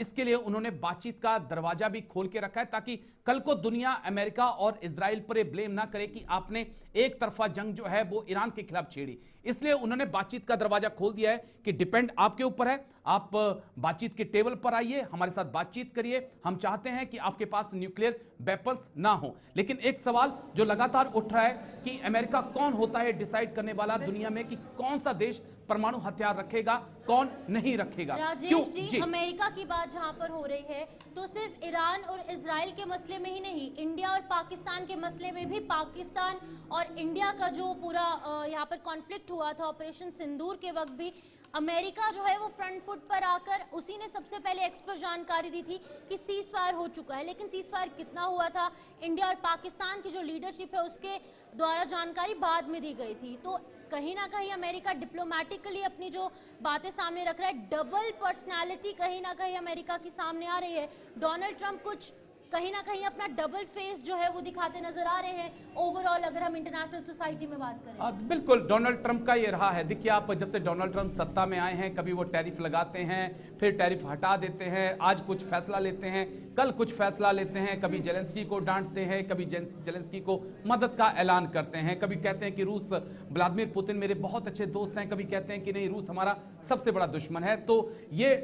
S8: इसके लिए उन्होंने बातचीत का दरवाजा भी खोल के रखा है, ताकि कल को दुनिया अमेरिका और इजराइल पर ब्लेम ना करे कि आपने एक तरफा जंग जो है वो ईरान के खिलाफ छेड़ी। इसलिए उन्होंने बातचीत का दरवाजा खोल दिया है कि डिपेंड आपके ऊपर है, आप बातचीत के टेबल पर आइए, हमारे साथ बातचीत करिए। हम चाहते हैं कि आपके पास न्यूक्लियर वेपन्स ना हो। लेकिन एक सवाल जो लगातार उठ रहा है कि अमेरिका कौन होता है डिसाइड करने वाला दुनिया में कि कौन सा देश परमाणु हथियार रखेगा, कौन नहीं रखेगा।
S1: राजेश जी, अमेरिका की बात जहां पर हो रही है, तो सिर्फ ईरान और इजराइल के मसले में ही नहीं, इंडिया और पाकिस्तान के मसले में भी पाकिस्तान और इंडिया का जो पूरा यहाँ पर कॉन्फ्लिक्ट हुआ था ऑपरेशन सिंदूर के वक्त भी अमेरिका जो है वो फ्रंट फुट पर आकर उसी ने सबसे पहले एक्सपर्ट जानकारी दी थी कि सीज फायर हो चुका है। लेकिन सीज फायर कितना हुआ था, इंडिया और पाकिस्तान की जो लीडरशिप है उसके द्वारा जानकारी बाद में दी गई थी। तो कहीं ना कहीं अमेरिका डिप्लोमेटिकली अपनी जो बातें सामने रख रहा है, डबल पर्सनालिटी कहीं ना कहीं अमेरिका की सामने आ रही है। डोनाल्ड ट्रंप कुछ कहीं ना कहीं अपना डबल फेस जो है वो दिखाते नजर आ रहे हैं ओवरऑल, अगर हम इंटरनेशनल सोसाइटी में बात करें।
S8: बिल्कुल डोनाल्ड ट्रंप का ये रहा है। देखिए आप, जब से डोनाल्ड ट्रंप सत्ता में आए हैं, कभी वो टैरिफ लगाते हैं, फिर टैरिफ हटा देते हैं, आज कुछ फैसला लेते हैं, कल कुछ फैसला लेते हैं, कभी जेलेंस्की को डांटते हैं, कभी जेलेंस्की को मदद का ऐलान करते हैं, कभी कहते हैं कि रूस, व्लादिमीर पुतिन मेरे बहुत अच्छे दोस्त हैं, कभी कहते हैं कि नहीं रूस हमारा सबसे बड़ा दुश्मन है। तो ये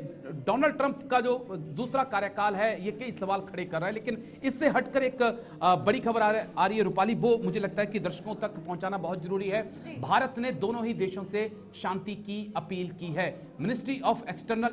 S8: डोनाल्ड ट्रंप का जो दूसरा कार्यकाल है ये कई सवाल खड़े कर रहा है। लेकिन इससे हटकर एक बड़ी खबर आ रही है रूपाली, वो मुझे लगता है कि दर्शकों तक पहुंचाना बहुत जरूरी है। भारत ने दोनों ही देशों से शांति की अपील की है। मिनिस्ट्री ऑफ एक्सटर्नल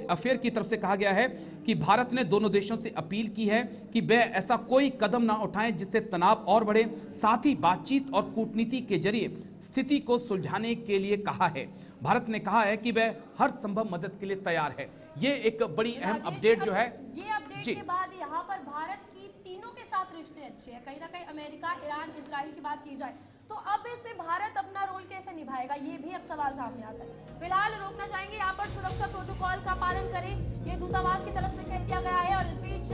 S8: अफेयर की तरफ से कहा गया है कि भारत ने दोनों देशों से अपील की है कि वे ऐसा कोई कदम ना उठाएं जिससे तनाव और बढ़े, साथ ही बातचीत और कूटनीति के जरिए स्थिति को सुलझाने के लिए कहा है। भारत ने कहा है कि वह हर संभव मदद के लिए तैयार है। ये एक बड़ी अहम अपडेट जो है।
S2: ये अपडेट के बाद यहाँ पर भारत की तीनों के साथ रिश्ते अच्छे हैं। कहीं ना कहीं अमेरिका, ईरान, इजराइल की बात की जाए तो अब इसमें भारत अपना रोल कैसे निभाएगा, ये भी अब सवाल सामने आता है। फिलहाल रोकना चाहेंगे, यहाँ पर सुरक्षा प्रोटोकॉल का पालन करें, ये दूतावास की तरफ से कह दिया गया है। और इस बीच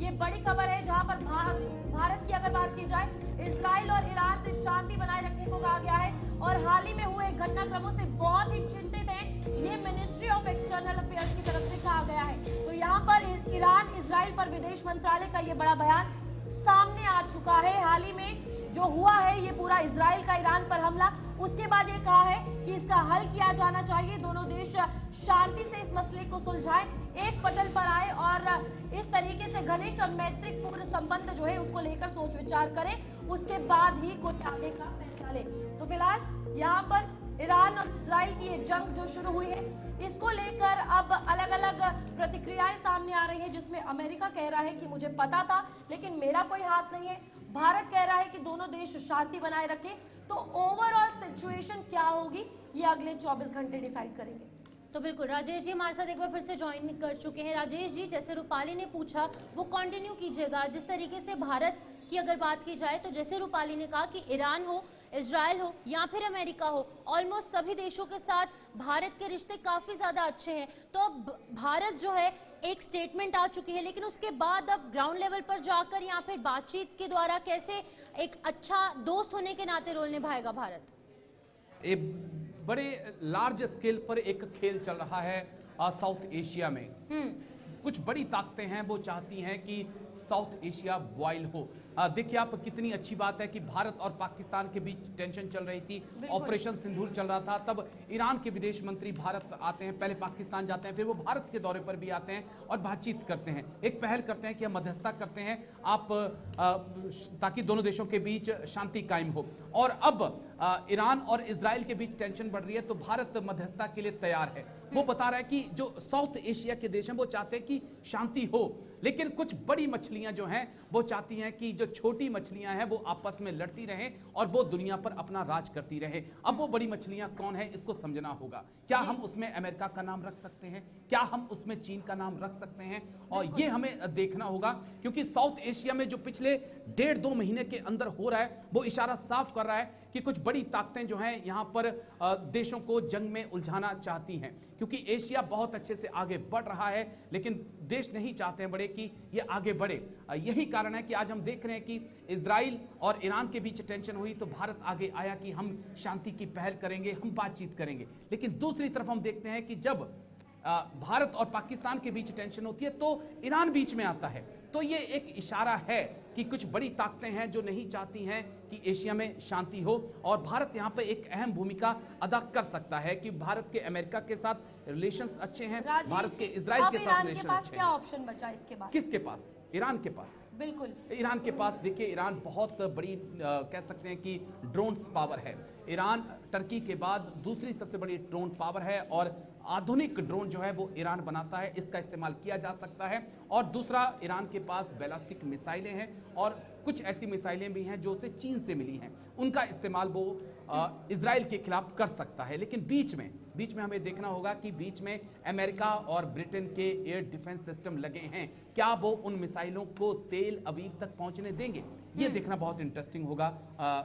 S2: ये बड़ी खबर है जहाँ पर भारत की अगर बात की जाए, इजराइल और ईरान से शांति बनाए रखने को कहा गया है। और हाल ही में हुए घटनाक्रमों से बहुत ही चिंतित है, ये मिनिस्ट्री ऑफ एक्सटर्नल अफेयर्स की तरफ से कहा गया है। तो यहाँ पर ईरान, इजराइल पर विदेश मंत्रालय का ये बड़ा बयान सामने आ चुका है। हाल ही में जो हुआ है ये पूरा इजराइल का ईरान पर हमला, उसके बाद ये कहा है कि इसका हल किया जाना चाहिए, दोनों देश शांति से इस मसले को सुलझाएं, एक पटल पर आए और इस तरीके से घनिष्ठ और मैत्रीपूर्ण संबंध जो है उसको लेकर सोच विचार करें, उसके बाद ही कोई आगे का फैसला ले। तो फिलहाल यहाँ पर ईरान और इजराइल की ये जंग जो शुरू हुई है, इसको लेकर अब अलग अलग प्रतिक्रियाएं सामने आ रही हैं, जिसमें अमेरिका कह रहा है कि मुझे पता था लेकिन मेरा कोई हाथ नहीं है। भारत कह रहा है कि दोनों देश शांति बनाए रखें। तो ओवरऑल सिचुएशन क्या होगी ये अगले 24 घंटे डिसाइड करेंगे।
S1: तो बिल्कुल राजेश जी हमारे साथ एक बार फिर से ज्वाइन कर चुके हैं। राजेश जी, जैसे रूपाली ने पूछा वो कंटिन्यू कीजिएगा। जिस तरीके से भारत की अगर बात की जाए तो जैसे रूपाली ने कहा कि ईरान हो, इजराइल हो या फिर अमेरिका हो, ऑलमोस्ट सभी देशों के साथ भारत के रिश्ते काफी ज्यादा अच्छे हैं। तो अब भारत जो है एक स्टेटमेंट आ चुकी है, लेकिन उसके बाद अब ग्राउंड लेवल पर जाकर या फिर बातचीत के द्वारा कैसे एक अच्छा दोस्त होने के नाते रोल निभाएगा भारत?
S8: बड़े लार्ज स्केल पर एक खेल चल रहा है साउथ एशिया में। कुछ बड़ी ताकतें हैं वो चाहती हैं कि साउथ एशिया बॉयल हो। देखिए आप, कितनी अच्छी बात है कि भारत और पाकिस्तान के बीच टेंशन चल रही थी, ऑपरेशन सिंदूर चल रहा था, तब ईरान के विदेश मंत्री भारत आते हैं, पहले पाकिस्तान जाते हैं, फिर वो भारत के दौरे पर भी आते हैं और बातचीत करते हैं, एक पहल करते हैं कि हम मध्यस्थता करते हैं आप ताकि दोनों देशों के बीच शांति कायम हो। और अब ईरान और इजराइल के बीच टेंशन बढ़ रही है तो भारत मध्यस्थता के लिए तैयार है। वो बता रहा है कि जो साउथ एशिया के देश हैं वो चाहते हैं कि शांति हो, लेकिन कुछ बड़ी मछलियां जो हैं वो चाहती हैं कि जो छोटी मछलियां हैं वो आपस में लड़ती रहें और वो दुनिया पर अपना राज करती रहे। अब वो बड़ी मछलियां कौन है इसको समझना होगा। क्या हम उसमें अमेरिका का नाम रख सकते हैं, क्या हम उसमें चीन का नाम रख सकते हैं, और ये हमें देखना होगा, क्योंकि साउथ एशिया में जो पिछले 1.5-2 महीने के अंदर हो रहा है वो इशारा साफ कर रहा है कि कुछ बड़ी ताकतें जो हैं यहां पर देशों को जंग में उलझाना चाहती हैं, क्योंकि एशिया बहुत अच्छे से आगे बढ़ रहा है लेकिन देश नहीं चाहते हैं बड़े कि ये आगे बढ़े। यही कारण है कि आज हम देख रहे हैं कि इजराइल और ईरान के बीच टेंशन हुई तो भारत आगे आया कि हम शांति की पहल करेंगे, हम बातचीत करेंगे। लेकिन दूसरी तरफ हम देखते हैं कि जब भारत और पाकिस्तान के बीच टेंशन होती है तो ईरान बीच में आता है, तो ये एक इशारा है कि कुछ बड़ी ताकतें हैं जो नहीं चाहती हैं कि एशिया में शांति हो, और भारत यहाँ पे एक अहम भूमिका अदा कर सकता है कि भारत के अमेरिका के साथ रिलेशंस अच्छे हैं, भारत के इजराइल के साथ रिलेशंस अच्छे हैं।
S2: क्या ऑप्शन बचा इसके बाद?
S8: किसके पास? ईरान के पास।
S2: बिल्कुल,
S8: ईरान के पास देखिए, ईरान बहुत बड़ी कह सकते हैं कि ड्रोन्स पावर है। ईरान टर्की के बाद दूसरी सबसे बड़ी ड्रोन पावर है और आधुनिक ड्रोन जो है वो ईरान बनाता है, इसका इस्तेमाल किया जा सकता है। और दूसरा, ईरान के पास बैलिस्टिक मिसाइलें हैं और कुछ ऐसी मिसाइलें भी हैं जो उसे चीन से मिली हैं, उनका इस्तेमाल वो इजराइल के खिलाफ कर सकता है। लेकिन बीच में हमें देखना होगा कि बीच में अमेरिका और ब्रिटेन के एयर डिफेंस सिस्टम लगे हैं, क्या वो उन मिसाइलों को तेल अवीव तक पहुंचने देंगे, ये देखना बहुत इंटरेस्टिंग होगा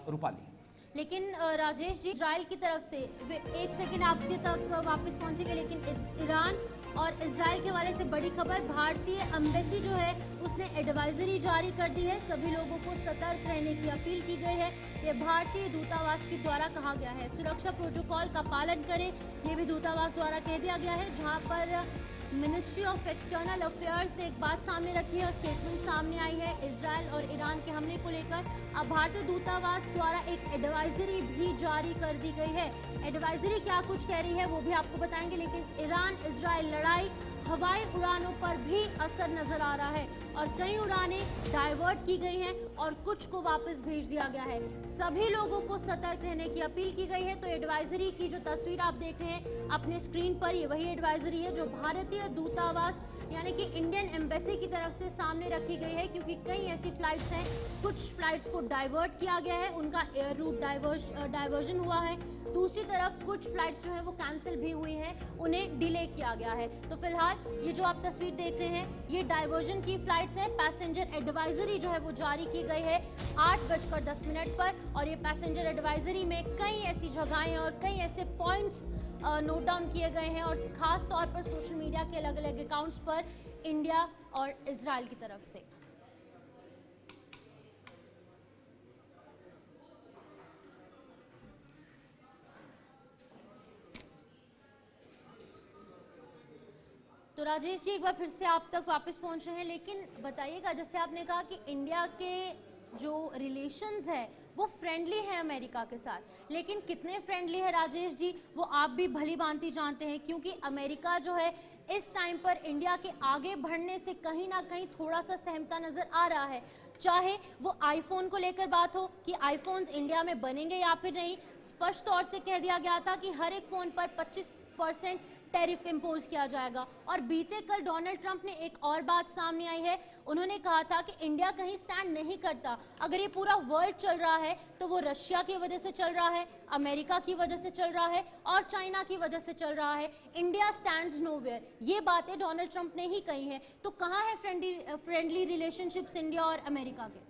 S8: रूपाली।
S1: लेकिन राजेश जी, इजराइल की तरफ से एक सेकंड आपके तक वापस पहुंचेंगे, लेकिन ईरान और इजराइल के हवाले से बड़ी खबर, भारतीय एम्बेसी जो है उसने एडवाइजरी जारी कर दी है, सभी लोगों को सतर्क रहने की अपील की गई है। ये भारतीय दूतावास के द्वारा कहा गया है, सुरक्षा प्रोटोकॉल का पालन करें, ये भी दूतावास द्वारा कह दिया गया है। जहां पर मिनिस्ट्री ऑफ एक्सटर्नल अफेयर्स ने एक बात सामने रखी है, स्टेटमेंट सामने आई है इजराइल और ईरान के हमले को लेकर। अब भारतीय दूतावास द्वारा एक एडवाइजरी भी जारी कर दी गई है। एडवाइजरी क्या कुछ कह रही है वो भी आपको बताएंगे, लेकिन ईरान इजराइल लड़ाई हवाई उड़ानों पर भी असर नजर आ रहा है और कई उड़ानें डाइवर्ट की गई हैं और कुछ को वापस भेज दिया गया है। सभी लोगों को सतर्क रहने की अपील की गई है। तो एडवाइजरी की जो तस्वीर आप देख रहे हैं अपने स्क्रीन पर, ये वही एडवाइजरी है जो भारतीय दूतावास यानी कि इंडियन एम्बेसी की तरफ से सामने रखी गई है, क्योंकि कई ऐसी फ्लाइट्स हैं, कुछ फ्लाइट्स को डाइवर्ट किया गया है, उनका एयर रूट डाइवर्जन हुआ है, दूसरी तरफ कुछ फ्लाइट्स जो है वो कैंसिल भी हुई हैं, उन्हें डिले किया गया है। तो फिलहाल ये जो आप तस्वीर देख रहे हैं ये डाइवर्जन की फ्लाइट्स है। पैसेंजर एडवाइजरी जो है वो जारी की गई है 8:10 पर, और ये पैसेंजर एडवाइजरी में कई ऐसी जगहें और कई ऐसे पॉइंट्स नोट डाउन किए गए हैं, और खास तौर पर सोशल मीडिया के अलग अलग अकाउंट्स पर इंडिया और इजराइल की तरफ से। तो राजेश जी, एक बार फिर से आप तक वापस पहुंच रहे हैं, लेकिन बताइएगा, जैसे आपने कहा कि इंडिया के जो रिलेशंस है वो फ्रेंडली है अमेरिका के साथ, लेकिन कितने फ्रेंडली है राजेश जी वो आप भी भली भांति जानते हैं, क्योंकि अमेरिका जो है इस टाइम पर इंडिया के आगे बढ़ने से कहीं ना कहीं थोड़ा सा सहमता नजर आ रहा है। चाहे वो आईफोन को लेकर बात हो कि आईफोन्स इंडिया में बनेंगे या फिर नहीं, स्पष्ट तौर से कह दिया गया था कि हर एक फोन पर 25% टैरिफ इंपोज किया जाएगा। और बीते कल डोनाल्ड ट्रंप ने एक और बात सामने आई है, उन्होंने कहा था कि इंडिया कहीं स्टैंड नहीं करता, अगर ये पूरा वर्ल्ड चल रहा है तो वो रशिया की वजह से चल रहा है, अमेरिका की वजह से चल रहा है और चाइना की वजह से चल रहा है, इंडिया स्टैंड्स नोवेयर। ये बातें डोनाल्ड ट्रंप ने ही कही हैं। तो कहाँ है फ्रेंडली रिलेशनशिप्स इंडिया और अमेरिका के?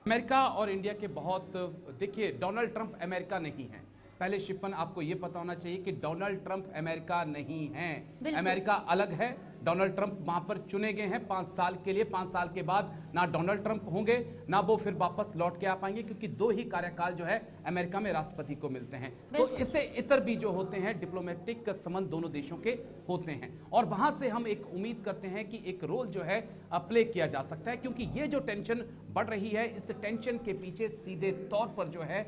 S8: अमेरिका और इंडिया के बहुत, देखिए डोनाल्ड ट्रंप अमेरिका नहीं है, पहले शिपन आपको यह पता होना चाहिए कि डोनाल्ड ट्रंप अमेरिका नहीं है, अमेरिका अलग है, डोनाल्ड ट्रंप वहां पर चुने गए हैं 5 साल के लिए। 5 साल के बाद ना डोनाल्ड ट्रंप होंगे ना वो फिर वापस लौट के आ पाएंगे, क्योंकि 2 ही कार्यकाल जो है अमेरिका में राष्ट्रपति को मिलते हैं। तो इससे इतर भी जो होते हैं डिप्लोमेटिक संबंध दोनों देशों के होते हैं, और वहां से हम एक उम्मीद करते हैं कि एक रोल जो है प्ले किया जा सकता है, क्योंकि ये जो टेंशन बढ़ रही है, इस टेंशन के पीछे सीधे तौर पर जो है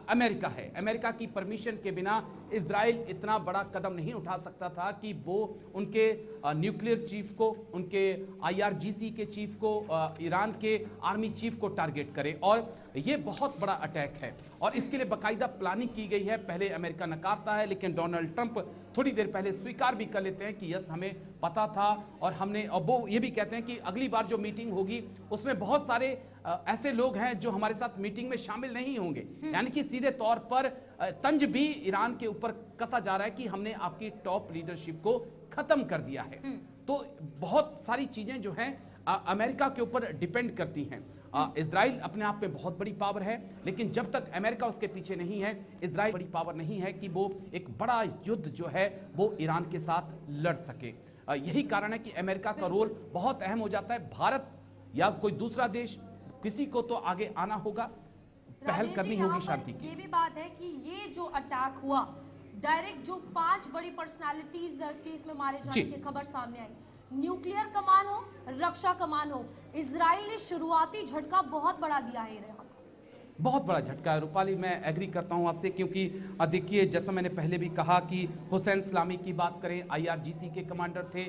S8: अमेरिका है। अमेरिका की परमिशन के बिना इजराइल इतना बड़ा कदम नहीं उठा सकता था कि वो उनके न्यूक्लियर चीफ को, उनके IRGC के चीफ को, ईरान के आर्मी चीफ को टारगेट करे, और ये बहुत बड़ा अटैक है और इसके लिए बाकायदा प्लानिंग की गई है। पहले अमेरिका नकारता है, लेकिन डोनाल्ड ट्रंप थोड़ी देर पहले स्वीकार भी कर लेते हैं कि यस हमें पता था, और हमने, और वो ये भी कहते हैं कि अगली बार जो मीटिंग होगी उसमें बहुत सारे ऐसे लोग हैं जो हमारे साथ मीटिंग में शामिल नहीं होंगे। यानी कि सीधे तौर पर तंज भी ईरान के ऊपर कसा जा रहा है कि हमने आपकी टॉप लीडरशिप को खत्म कर दिया है। तो बहुत सारी चीजें जो हैं अमेरिका के ऊपर डिपेंड करती हैं। इजराइल अपने आप में बहुत बड़ी पावर है, लेकिन जब तक अमेरिका उसके पीछे नहीं है, इजराइल बड़ी पावर नहीं है कि वो एक बड़ा युद्ध जो है वो ईरान के साथ लड़ सके। यही कारण है कि अमेरिका का रोल बहुत अहम हो जाता है। भारत या कोई दूसरा देश, किसी को तो आगे आना होगा, पहल करनी होगी शांति की।
S2: ये भी बात है कि ये जो अटैक हुआ, डायरेक्ट जो 5 बड़ी पर्सनालिटीज के इसमें मारे जाने की खबर सामने आई, न्यूक्लियर कमान हो, रक्षा कमान हो, इजराइल ने शुरुआती झटका बहुत बड़ा दिया है।
S8: बहुत बड़ा झटका है रूपाली, मैं एग्री करता हूं आपसे, क्योंकि देखिए जैसा मैंने पहले भी कहा कि हुसैन सलामी की बात करें, IRGC के कमांडर थे,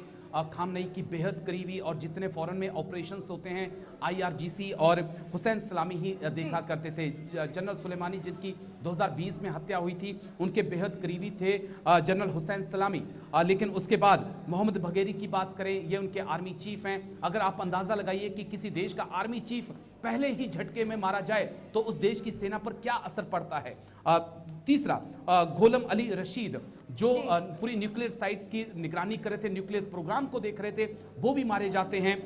S8: खामनेई की बेहद करीबी, और जितने फॉरेन में ऑपरेशंस होते हैं IRGC और हुसैन सलामी ही देखा करते थे। जनरल सुलेमानी जिनकी 2020 में हत्या हुई थी, उनके बेहद करीबी थे जनरल हुसैन सलामी। लेकिन उसके बाद मोहम्मद बघेरी की बात करें, ये उनके आर्मी चीफ हैं। अगर आप अंदाजा लगाइए कि किसी देश का आर्मी चीफ पहले ही झटके में मारा जाए तो उस देश की सेना पर क्या असर पड़ता है। तीसरा, गोलम अली रशीद जो पूरी न्यूक्लियर साइट की निगरानी कर रहे थे, न्यूक्लियर प्रोग्राम को देख रहे थे, वो भी मारे जाते हैं।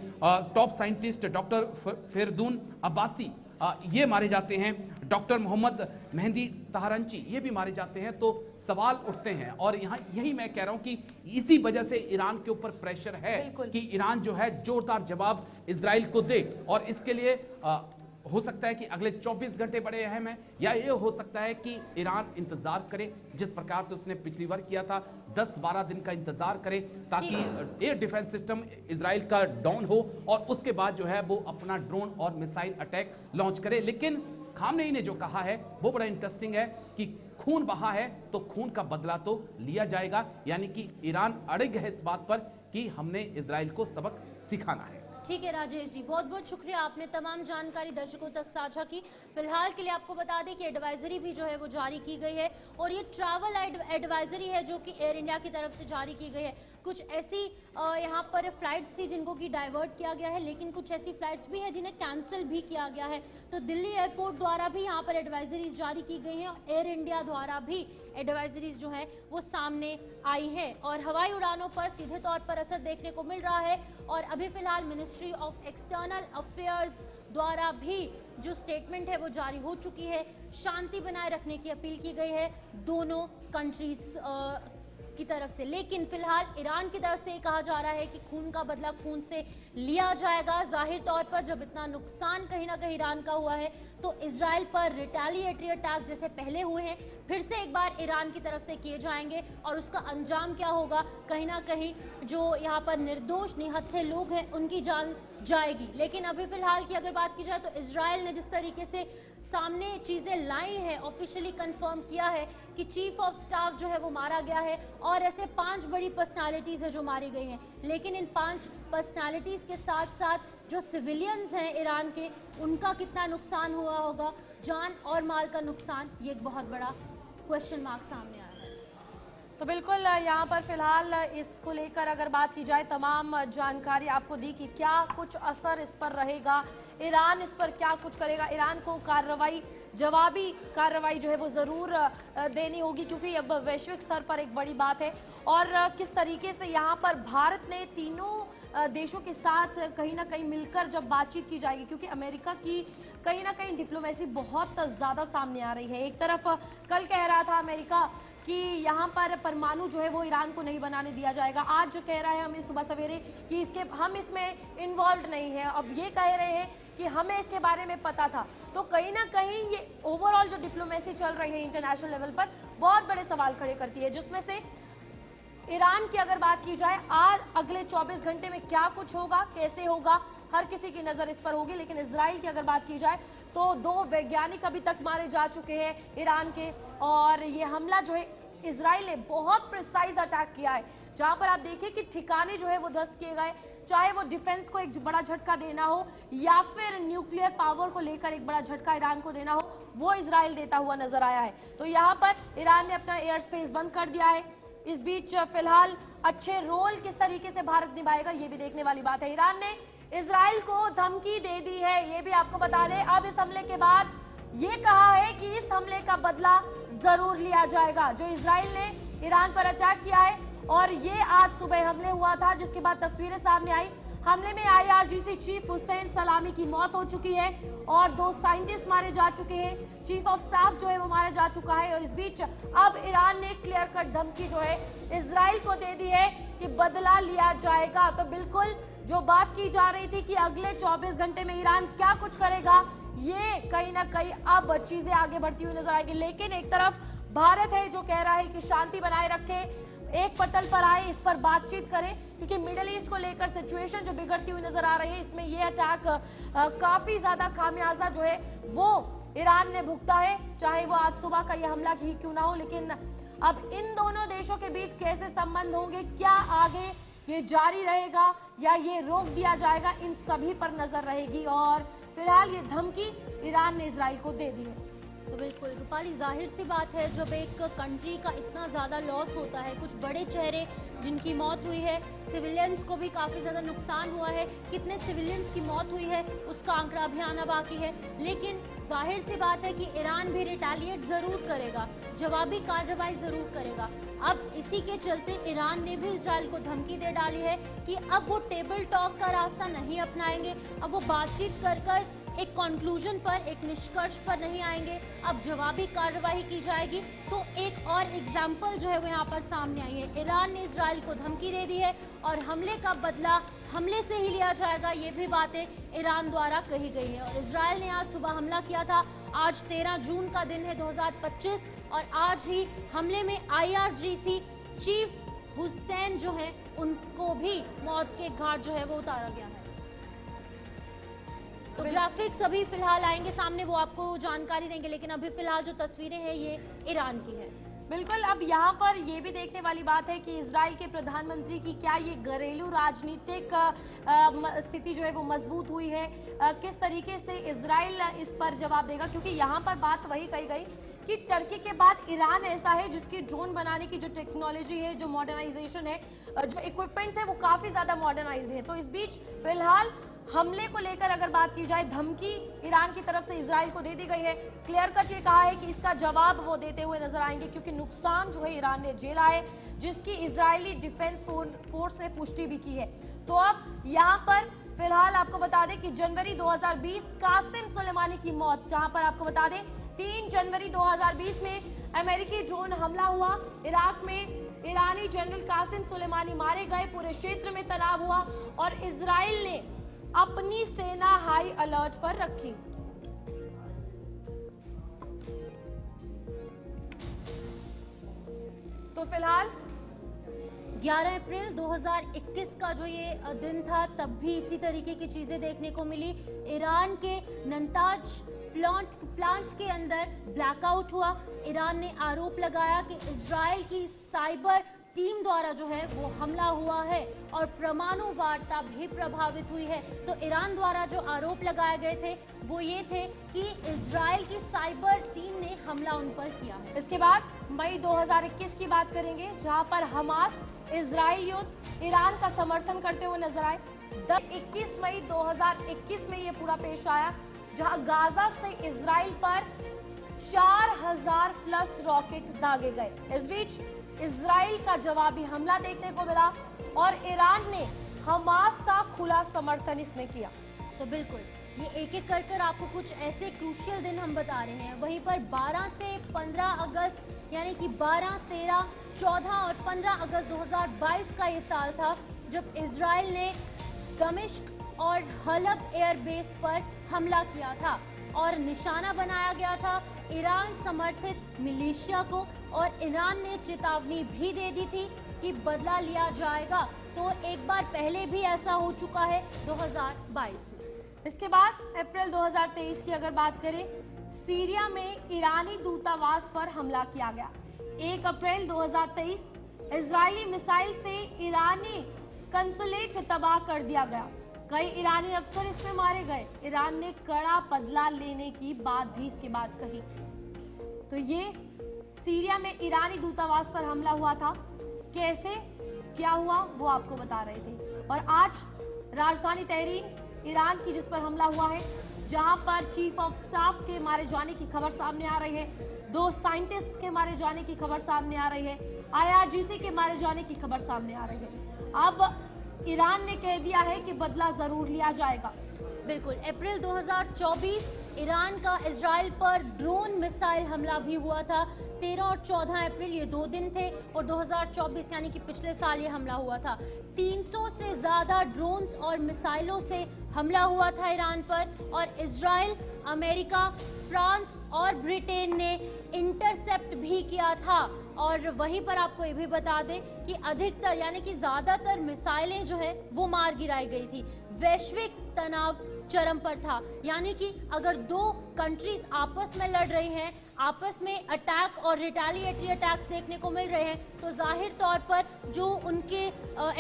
S8: टॉप साइंटिस्ट डॉक्टर फेरदून अब्बासी ये मारे जाते हैं। डॉक्टर मोहम्मद मेहंदी तहरंची ये भी मारे जाते हैं। तो सवाल उठते हैं, और यहाँ यही मैं कह रहा हूं कि इसी वजह से ईरान के ऊपर प्रेशर है कि ईरान जो है जोरदार जवाब इजराइल को दे, और इसके लिए हो सकता है कि अगले 24 घंटे बड़े अहम है, या ये हो सकता है कि ईरान इंतजार करे जिस प्रकार से उसने पिछली बार किया था, 10-12 दिन का इंतजार करे ताकि एयर डिफेंस सिस्टम इजराइल का डाउन हो और उसके बाद जो है वो अपना ड्रोन और मिसाइल अटैक लॉन्च करे। लेकिन खामनेई ने जो कहा है वो बड़ा इंटरेस्टिंग है कि खून बहा है तो खून का बदला तो लिया जाएगा, यानी कि ईरान अड़ग है इस बात पर कि हमने इजराइल को सबक सिखाना है।
S1: ठीक है राजेश जी, बहुत बहुत शुक्रिया, आपने तमाम जानकारी दर्शकों तक साझा की। फिलहाल के लिए आपको बता दें कि एडवाइजरी भी जो है वो जारी की गई है, और ये ट्रैवल एडवाइजरी है जो कि एयर इंडिया की तरफ से जारी की गई है। कुछ ऐसी यहाँ पर फ्लाइट्स थी जिनको कि डाइवर्ट किया गया है, लेकिन कुछ ऐसी फ्लाइट्स भी हैं जिन्हें कैंसिल भी किया गया है। तो दिल्ली एयरपोर्ट द्वारा भी यहाँ पर एडवाइजरीज जारी की गई हैं, और एयर इंडिया द्वारा भी एडवाइजरीज जो है वो सामने आई है, और हवाई उड़ानों पर सीधे तौर पर असर देखने को मिल रहा है। और अभी फिलहाल मिनिस्ट्री ऑफ एक्सटर्नल अफेयर्स द्वारा भी जो स्टेटमेंट है वो जारी हो चुकी है, शांति बनाए रखने की अपील की गई है दोनों कंट्रीज की तरफ से। लेकिन फिलहाल ईरान की तरफ से ये कहा जा रहा है कि खून का बदला खून से लिया जाएगा। जाहिर तौर पर जब इतना नुकसान कहीं ना कहीं ईरान का हुआ है तो इजराइल पर रिटेलिएटरी अटैक जैसे पहले हुए हैं फिर से एक बार ईरान की तरफ से किए जाएंगे, और उसका अंजाम क्या होगा, कहीं ना कहीं जो यहाँ पर निर्दोष निहत्थे लोग हैं उनकी जान जाएगी। लेकिन अभी फिलहाल की अगर बात की जाए तो इजराइल ने जिस तरीके से सामने चीजें लाई हैं, ऑफिशियली कंफर्म किया है कि चीफ ऑफ स्टाफ जो है वो मारा गया है, और ऐसे 5 बड़ी पर्सनालिटीज है जो मारी गई हैं। लेकिन इन 5 पर्सनालिटीज के साथ साथ जो सिविलियंस हैं ईरान के, उनका कितना नुकसान हुआ होगा, जान और माल का नुकसान, ये एक बहुत बड़ा क्वेश्चन मार्क सामने आया है।
S2: तो बिल्कुल यहाँ पर फिलहाल इसको लेकर अगर बात की जाए, तमाम जानकारी आपको दी कि क्या कुछ असर इस पर रहेगा, ईरान इस पर क्या कुछ करेगा। ईरान को जवाबी कार्रवाई जो है वो ज़रूर देनी होगी, क्योंकि अब वैश्विक स्तर पर एक बड़ी बात है। और किस तरीके से यहाँ पर भारत ने तीनों देशों के साथ कहीं ना कहीं मिलकर जब बातचीत की जाएगी, क्योंकि अमेरिका की कहीं ना कहीं डिप्लोमेसी बहुत ज़्यादा सामने आ रही है। एक तरफ कल कह रहा था अमेरिका कि यहाँ पर परमाणु जो है वो ईरान को नहीं बनाने दिया जाएगा। आज जो कह रहा है हमें सुबह सवेरे कि हम इसमें इन्वॉल्व नहीं है, अब ये कह रहे हैं कि हमें इसके बारे में पता था। तो कहीं ना कहीं ये ओवरऑल जो डिप्लोमेसी चल रही है इंटरनेशनल लेवल पर बहुत बड़े सवाल खड़े करती है, जिसमें से ईरान की अगर बात की जाए आज अगले 24 घंटे में क्या कुछ होगा, कैसे होगा, हर किसी की नजर इस पर होगी। लेकिन इजराइल की अगर बात की जाए तो 2 वैज्ञानिक अभी तक मारे जा चुके हैं ईरान के, और ये हमला जो है इजराइल ने बहुत प्रिसाइज अटैक किया है, जहां पर आप देखिए कि ठिकाने जो है वो ध्वस्त किए गए, चाहे वो डिफेंस को एक बड़ा झटका देना हो या फिर न्यूक्लियर पावर को लेकर एक बड़ा झटका ईरान को देना हो, वो इजराइल देता हुआ नजर आया है। तो यहाँ पर ईरान ने अपना एयर स्पेस बंद कर दिया है। इस बीच फिलहाल अच्छे रोल किस तरीके से भारत निभाएगा ये भी देखने वाली बात है। ईरान ने इजराइल को धमकी दे दी है, ये भी आपको बता दें। अब इस हमले के बाद ये कहा है कि इस हमले का बदला जरूर लिया जाएगा। जो इजराइल ने ईरान पर अटैक किया है और ये आज सुबह हमले हुआ था, जिसके बाद तस्वीरें सामने आई। हमले में IRGC चीफ हुसैन सलामी की मौत हो चुकी है और 2 साइंटिस्ट मारे जा चुके हैं, चीफ ऑफ स्टाफ जो है वो मारा जा चुका है। और इस बीच अब ईरान ने क्लियर कट धमकी जो है इजराइल को दे दी है कि बदला लिया जाएगा। तो बिल्कुल जो बात की जा रही थी कि अगले 24 घंटे में ईरान क्या कुछ करेगा, ये कहीं ना कहीं अब चीजें आगे बढ़ती हुई नजर आएगी। लेकिन एक तरफ भारत है जो कह रहा है कि शांति बनाए रखे, एक पटल पर आए, इस पर बातचीत करें, क्योंकि मिडिल ईस्ट को लेकर सिचुएशन जो बिगड़ती हुई नजर आ रही है, इसमें ये अटैक काफी ज्यादा खामियाजा जो है वो ईरान ने भुगता है, चाहे वो आज सुबह का ये हमला ही क्यों ना हो। लेकिन अब इन दोनों देशों के बीच कैसे संबंध होंगे, क्या आगे ये जारी रहेगा या ये रोक दिया जाएगा, इन सभी पर नजर रहेगी। और फिलहाल ये धमकी ईरान ने इजराइल को दे दी है।
S1: तो बिल्कुल रूपाली, जाहिर सी बात है जब एक कंट्री का इतना ज़्यादा लॉस होता है, कुछ बड़े चेहरे जिनकी मौत हुई है, सिविलियंस को भी काफ़ी ज़्यादा नुकसान हुआ है, कितने सिविलियंस की मौत हुई है उसका आंकड़ा अभी आना बाकी है। लेकिन जाहिर सी बात है कि ईरान भी रिटेलिएट ज़रूर करेगा, जवाबी कार्रवाई ज़रूर करेगा। अब इसी के चलते ईरान ने भी इजराइल को धमकी दे डाली है कि अब वो टेबल टॉक का रास्ता नहीं अपनाएंगे, अब वो बातचीत कर एक कंक्लूजन पर, एक निष्कर्ष पर नहीं आएंगे, अब जवाबी कार्रवाई की जाएगी। तो एक और एग्जाम्पल जो है वो यहाँ पर सामने आई है। ईरान ने इजराइल को धमकी दे दी है और हमले का बदला हमले से ही लिया जाएगा, ये भी बातें ईरान द्वारा कही गई है। और इजराइल ने आज सुबह हमला किया था, आज 13 जून का दिन है 2025, और आज ही हमले में IRGC चीफ हुसैन जो है उनको भी मौत के घाट जो है वो उतारा गया है। तो ग्राफिक्स अभी फिलहाल आएंगे सामने, वो आपको जानकारी देंगे, लेकिन अभी फिलहाल जो तस्वीरें हैं ये ईरान की है।
S2: बिल्कुल, अब यहाँ पर ये भी देखने वाली बात है कि इजराइल के प्रधानमंत्री की क्या ये घरेलू राजनीतिक स्थिति जो है वो मजबूत हुई है, किस तरीके से इजराइल इस पर जवाब देगा। क्योंकि यहाँ पर बात वही कही गई कि टर्की के बाद ईरान ऐसा है जिसकी ड्रोन बनाने की जो टेक्नोलॉजी है, जो मॉडर्नाइजेशन है, जो इक्विपमेंट्स है वो काफी ज्यादा मॉडर्नाइज्ड है। तो इस बीच फिलहाल हमले को लेकर अगर बात की जाए, धमकी ईरान की तरफ से इजराइल को दे दी गई है। क्लियर कट ये कहा है कि इसका जवाब वो देते हुए नजर आएंगे, क्योंकि नुकसान जो है ईरान ने झेला है, जिसकी इजरायली डिफेंस फोर्स ने पुष्टि भी की है। तो अब यहाँ पर फिलहाल आपको बता दें कि जनवरी 2020 कासिम सुलेमानी की मौत, जहां पर आपको बता दें 3 जनवरी 2020 में अमेरिकी ड्रोन हमला हुआ इराक में, ईरानी जनरल कासिम सुलेमानी मारे गए, पूरे क्षेत्र में तनाव हुआ और इजराइल ने अपनी सेना हाई अलर्ट पर रखी। तो फिलहाल
S1: 11 अप्रैल 2021 का जो ये दिन था, तब भी इसी तरीके की चीजें देखने को मिली। ईरान के नंताज प्लांट के अंदर ब्लैकआउट हुआ। ईरान ने आरोप लगाया कि इजराइल की साइबर टीम द्वारा जो है वो हमला हुआ है और परमाणु वार्ता भी प्रभावित हुई है। तो ईरान द्वारा जो आरोप लगाए गए थे वो ये थे कि इजराइल की साइबर टीम ने हमला उन पर किया है।
S2: इसके बाद मई 2021 की बात करेंगे, जहां पर हमास इजराइल युद्ध ईरान का समर्थन करते हुए नजर आए। 21 मई 2021 में ये पूरा पेश आया, जहां गाजा से इजराइल पर 4000 प्लस रॉकेट दागे गए। इस बीच इजराइल का जवाबी हमला देखने को मिला और ईरान ने हमास का खुला समर्थन इसमें किया।
S1: तो बिल्कुल ये एक एक कर आपको कुछ ऐसे क्रूशियल दिन हम बता रहे हैं। वहीं पर 12 से 15 अगस्त यानी कि 12, 13, 14 और 15 अगस्त 2022 का ये साल था जब इजराइल ने दमिश्क और हलब एयरबेस पर हमला किया था और निशाना बनाया गया था ईरान समर्थित मिलिशिया को, और ईरान ने चेतावनी भी दे दी थी कि बदला लिया जाएगा। तो एक बार पहले भी ऐसा हो चुका है 2022 में।
S2: इसके बाद अप्रैल 2023 की अगर बात करें, सीरिया में ईरानी दूतावास पर हमला किया गया। 1 अप्रैल 2023 इजरायली मिसाइल से ईरानी कंसुलेट तबाह कर दिया गया। कई ईरानी अफसर इसमें मारे गए। ईरान ने कड़ा बदला लेने की बात भी इसके बाद कही। तो ये सीरिया में ईरानी दूतावास पर हमला हुआ था। कैसे क्या हुआ वो आपको बता रहे थे। और आज राजधानी तेहरीन ईरान की जिस पर हमला हुआ है, जहां पर चीफ ऑफ स्टाफ के मारे जाने की खबर सामने आ रही है, 2 साइंटिस्ट के मारे जाने की खबर सामने आ रही है, IRGC के मारे जाने की खबर सामने आ रही है। अब ईरान ने कह दिया है कि बदला जरूर लिया जाएगा।
S1: बिल्कुल, अप्रैल 2024 ईरान का इजराइल पर ड्रोन मिसाइल हमला भी हुआ था। 13 और 14 अप्रैल ये 2 दिन थे और 2024 यानी कि पिछले साल ये हमला हुआ था। 300 से ज्यादा ड्रोन्स और मिसाइलों से हमला हुआ था ईरान पर, और इजराइल, अमेरिका, फ्रांस और ब्रिटेन ने इंटरसेप्ट भी किया था। और वहीं पर आपको ये भी बता दें कि अधिकतर यानी कि ज्यादातर मिसाइलें जो है वो मार गिराई गई थी। वैश्विक तनाव चरम पर था, यानी कि अगर 2 कंट्रीज आपस में लड़ रही हैं, आपस में अटैक और रिटेलिएटरी अटैक्स देखने को मिल रहे हैं, तो जाहिर तौर पर जो उनके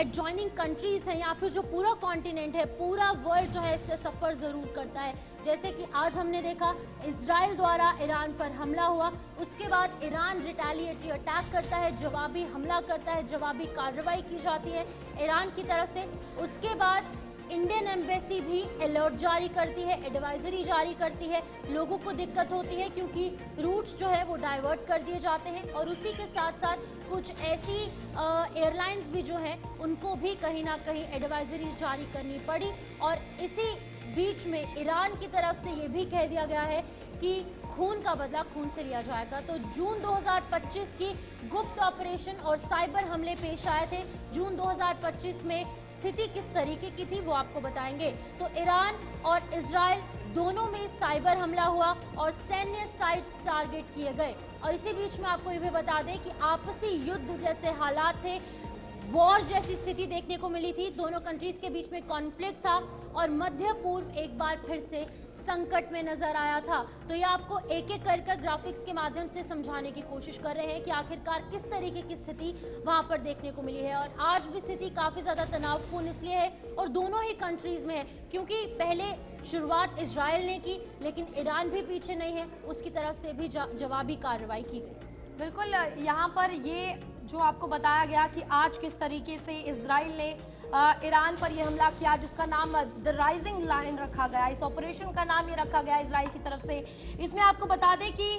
S1: एडजॉइनिंग कंट्रीज हैं या फिर जो पूरा कॉन्टिनेंट है, पूरा वर्ल्ड जो है इससे सफ़र ज़रूर करता है। जैसे कि आज हमने देखा इजराइल द्वारा ईरान पर हमला हुआ, उसके बाद ईरान रिटेलिएटरी अटैक करता है, जवाबी हमला करता है, जवाबी कार्रवाई की जाती है ईरान की तरफ से। उसके बाद इंडियन एम्बेसी भी अलर्ट जारी करती है, एडवाइजरी जारी करती है। लोगों को दिक्कत होती है क्योंकि रूट्स जो है वो डाइवर्ट कर दिए जाते हैं, और उसी के साथ साथ कुछ ऐसी एयरलाइंस भी जो हैं उनको भी कहीं ना कहीं एडवाइजरी जारी करनी पड़ी। और इसी बीच में ईरान की तरफ से ये भी कह दिया गया है कि खून का बदला खून से लिया जाएगा। तो जून 2025 की गुप्त ऑपरेशन और साइबर हमले पेश आए थे। जून 2025 में स्थिति किस तरीके की थी वो आपको बताएंगे। तो ईरान और इजराइल दोनों में साइबर हमला हुआ और सैन्य साइट्स टारगेट किए गए। और इसी बीच में आपको ये भी बता दें कि आपसी युद्ध जैसे हालात थे, वॉर जैसी स्थिति देखने को मिली थी। दोनों कंट्रीज के बीच में कॉन्फ्लिक्ट था और मध्य पूर्व एक बार फिर से संकट में नजर आया था। तो ये आपको एक एक करके ग्राफिक्स के माध्यम से समझाने की कोशिश कर रहे हैं कि आखिरकार किस तरीके की स्थिति वहां पर देखने को मिली है। और आज भी स्थिति काफी ज्यादा तनावपूर्ण इसलिए है और दोनों ही कंट्रीज में है क्योंकि पहले शुरुआत इजराइल ने की, लेकिन ईरान भी पीछे नहीं है, उसकी तरफ से भी जवाबी कार्रवाई की गई।
S2: बिल्कुल, यहाँ पर ये जो आपको बताया गया कि आज किस तरीके से इजराइल ने ईरान पर यह हमला किया, जिसका नाम द राइजिंग लाइन रखा गया। इस ऑपरेशन का नाम ये रखा गया इजराइल की तरफ से। इसमें आपको बता दें कि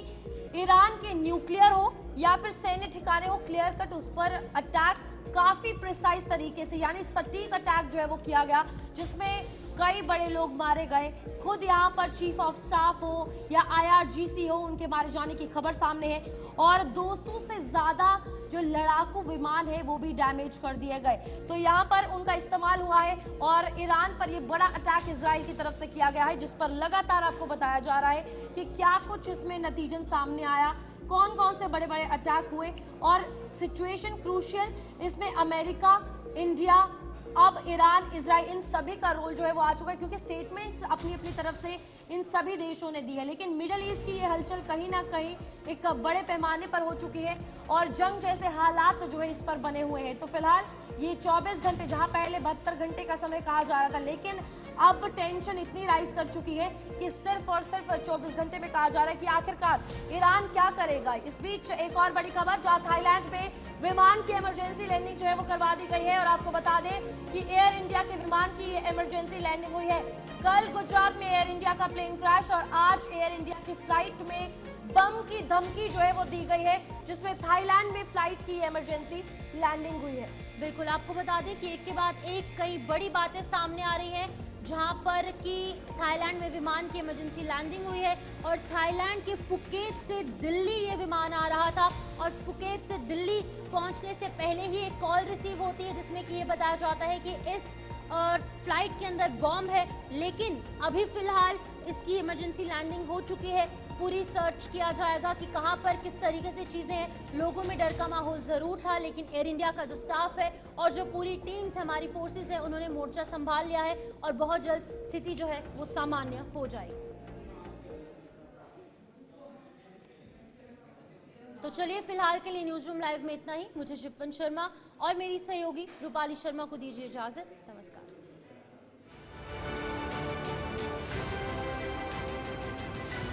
S2: ईरान के न्यूक्लियर हो या फिर सैन्य ठिकाने हो, क्लियर कट उस पर अटैक काफी प्रिसाइज तरीके से यानी सटीक अटैक जो है वो किया गया, जिसमें कई बड़े लोग मारे गए। खुद यहाँ पर चीफ ऑफ स्टाफ हो या IRGC हो, उनके मारे जाने की खबर सामने है। और 200 से ज्यादा जो लड़ाकू विमान है वो भी डैमेज कर दिए गए। तो यहाँ पर उनका इस्तेमाल हुआ है और ईरान पर ये बड़ा अटैक इजराइल की तरफ से किया गया है, जिस पर लगातार आपको बताया जा रहा है कि क्या कुछ इसमें नतीजन सामने आया, कौन कौन से बड़े बड़े अटैक हुए। और सिचुएशन क्रूशियल, इसमें अमेरिका, इंडिया, अब ईरान, इजराइल, इन सभी का रोल जो है वो आ चुका है, क्योंकि स्टेटमेंट्स अपनी अपनी तरफ से इन सभी देशों ने दी है। लेकिन मिडिल ईस्ट की ये हलचल कहीं ना कहीं एक बड़े पैमाने पर हो चुकी है और जंग जैसे हालात जो है इस पर बने हुए हैं। तो फिलहाल ये 24 घंटे, जहां पहले 72 घंटे का समय कहा जा रहा था, लेकिन अब टेंशन इतनी राइज कर चुकी है कि सिर्फ और सिर्फ 24 घंटे में कहा जा रहा है कि आखिरकार ईरान क्या करेगा। इस बीच एक और बड़ी खबर, जहां थाईलैंड में विमान की इमरजेंसी लैंडिंग जो है वो करवा दी गई है। और आपको बता दें कि एयर इंडिया के विमान की इमरजेंसी लैंडिंग हुई है। कल गुजरात में एयर इंडिया का प्लेन क्रैश और आज एयर इंडिया की फ्लाइट में बम की धमकी जो है वो दी गई है, जिसमें थाईलैंड में फ्लाइट की इमरजेंसी लैंडिंग हुई है।
S1: बिल्कुल, आपको बता दें कि एक के बाद एक कई बड़ी बातें सामने आ रही हैं। जहां पर कि थाईलैंड में विमान की इमरजेंसी लैंडिंग हुई है और थाईलैंड के फुकेत से दिल्ली ये विमान आ रहा था और फुकेत से दिल्ली पहुंचने से पहले ही एक कॉल रिसीव होती है जिसमें कि ये बताया जाता है कि इस फ्लाइट के अंदर बॉम्ब है, लेकिन अभी फिलहाल इसकी इमरजेंसी लैंडिंग हो चुकी है। पूरी सर्च किया जाएगा कि कहां पर किस तरीके से चीजें हैं। लोगों में डर का माहौल जरूर था, लेकिन एयर इंडिया का जो स्टाफ है और जो पूरी टीम्स हमारी फोर्सेस है उन्होंने मोर्चा संभाल लिया है और बहुत जल्द स्थिति जो है वो सामान्य हो जाएगी। तो चलिए फिलहाल के लिए न्यूज रूम लाइव में इतना ही। मुझे शिफन शर्मा और मेरी सहयोगी रूपाली शर्मा को दीजिए इजाजत।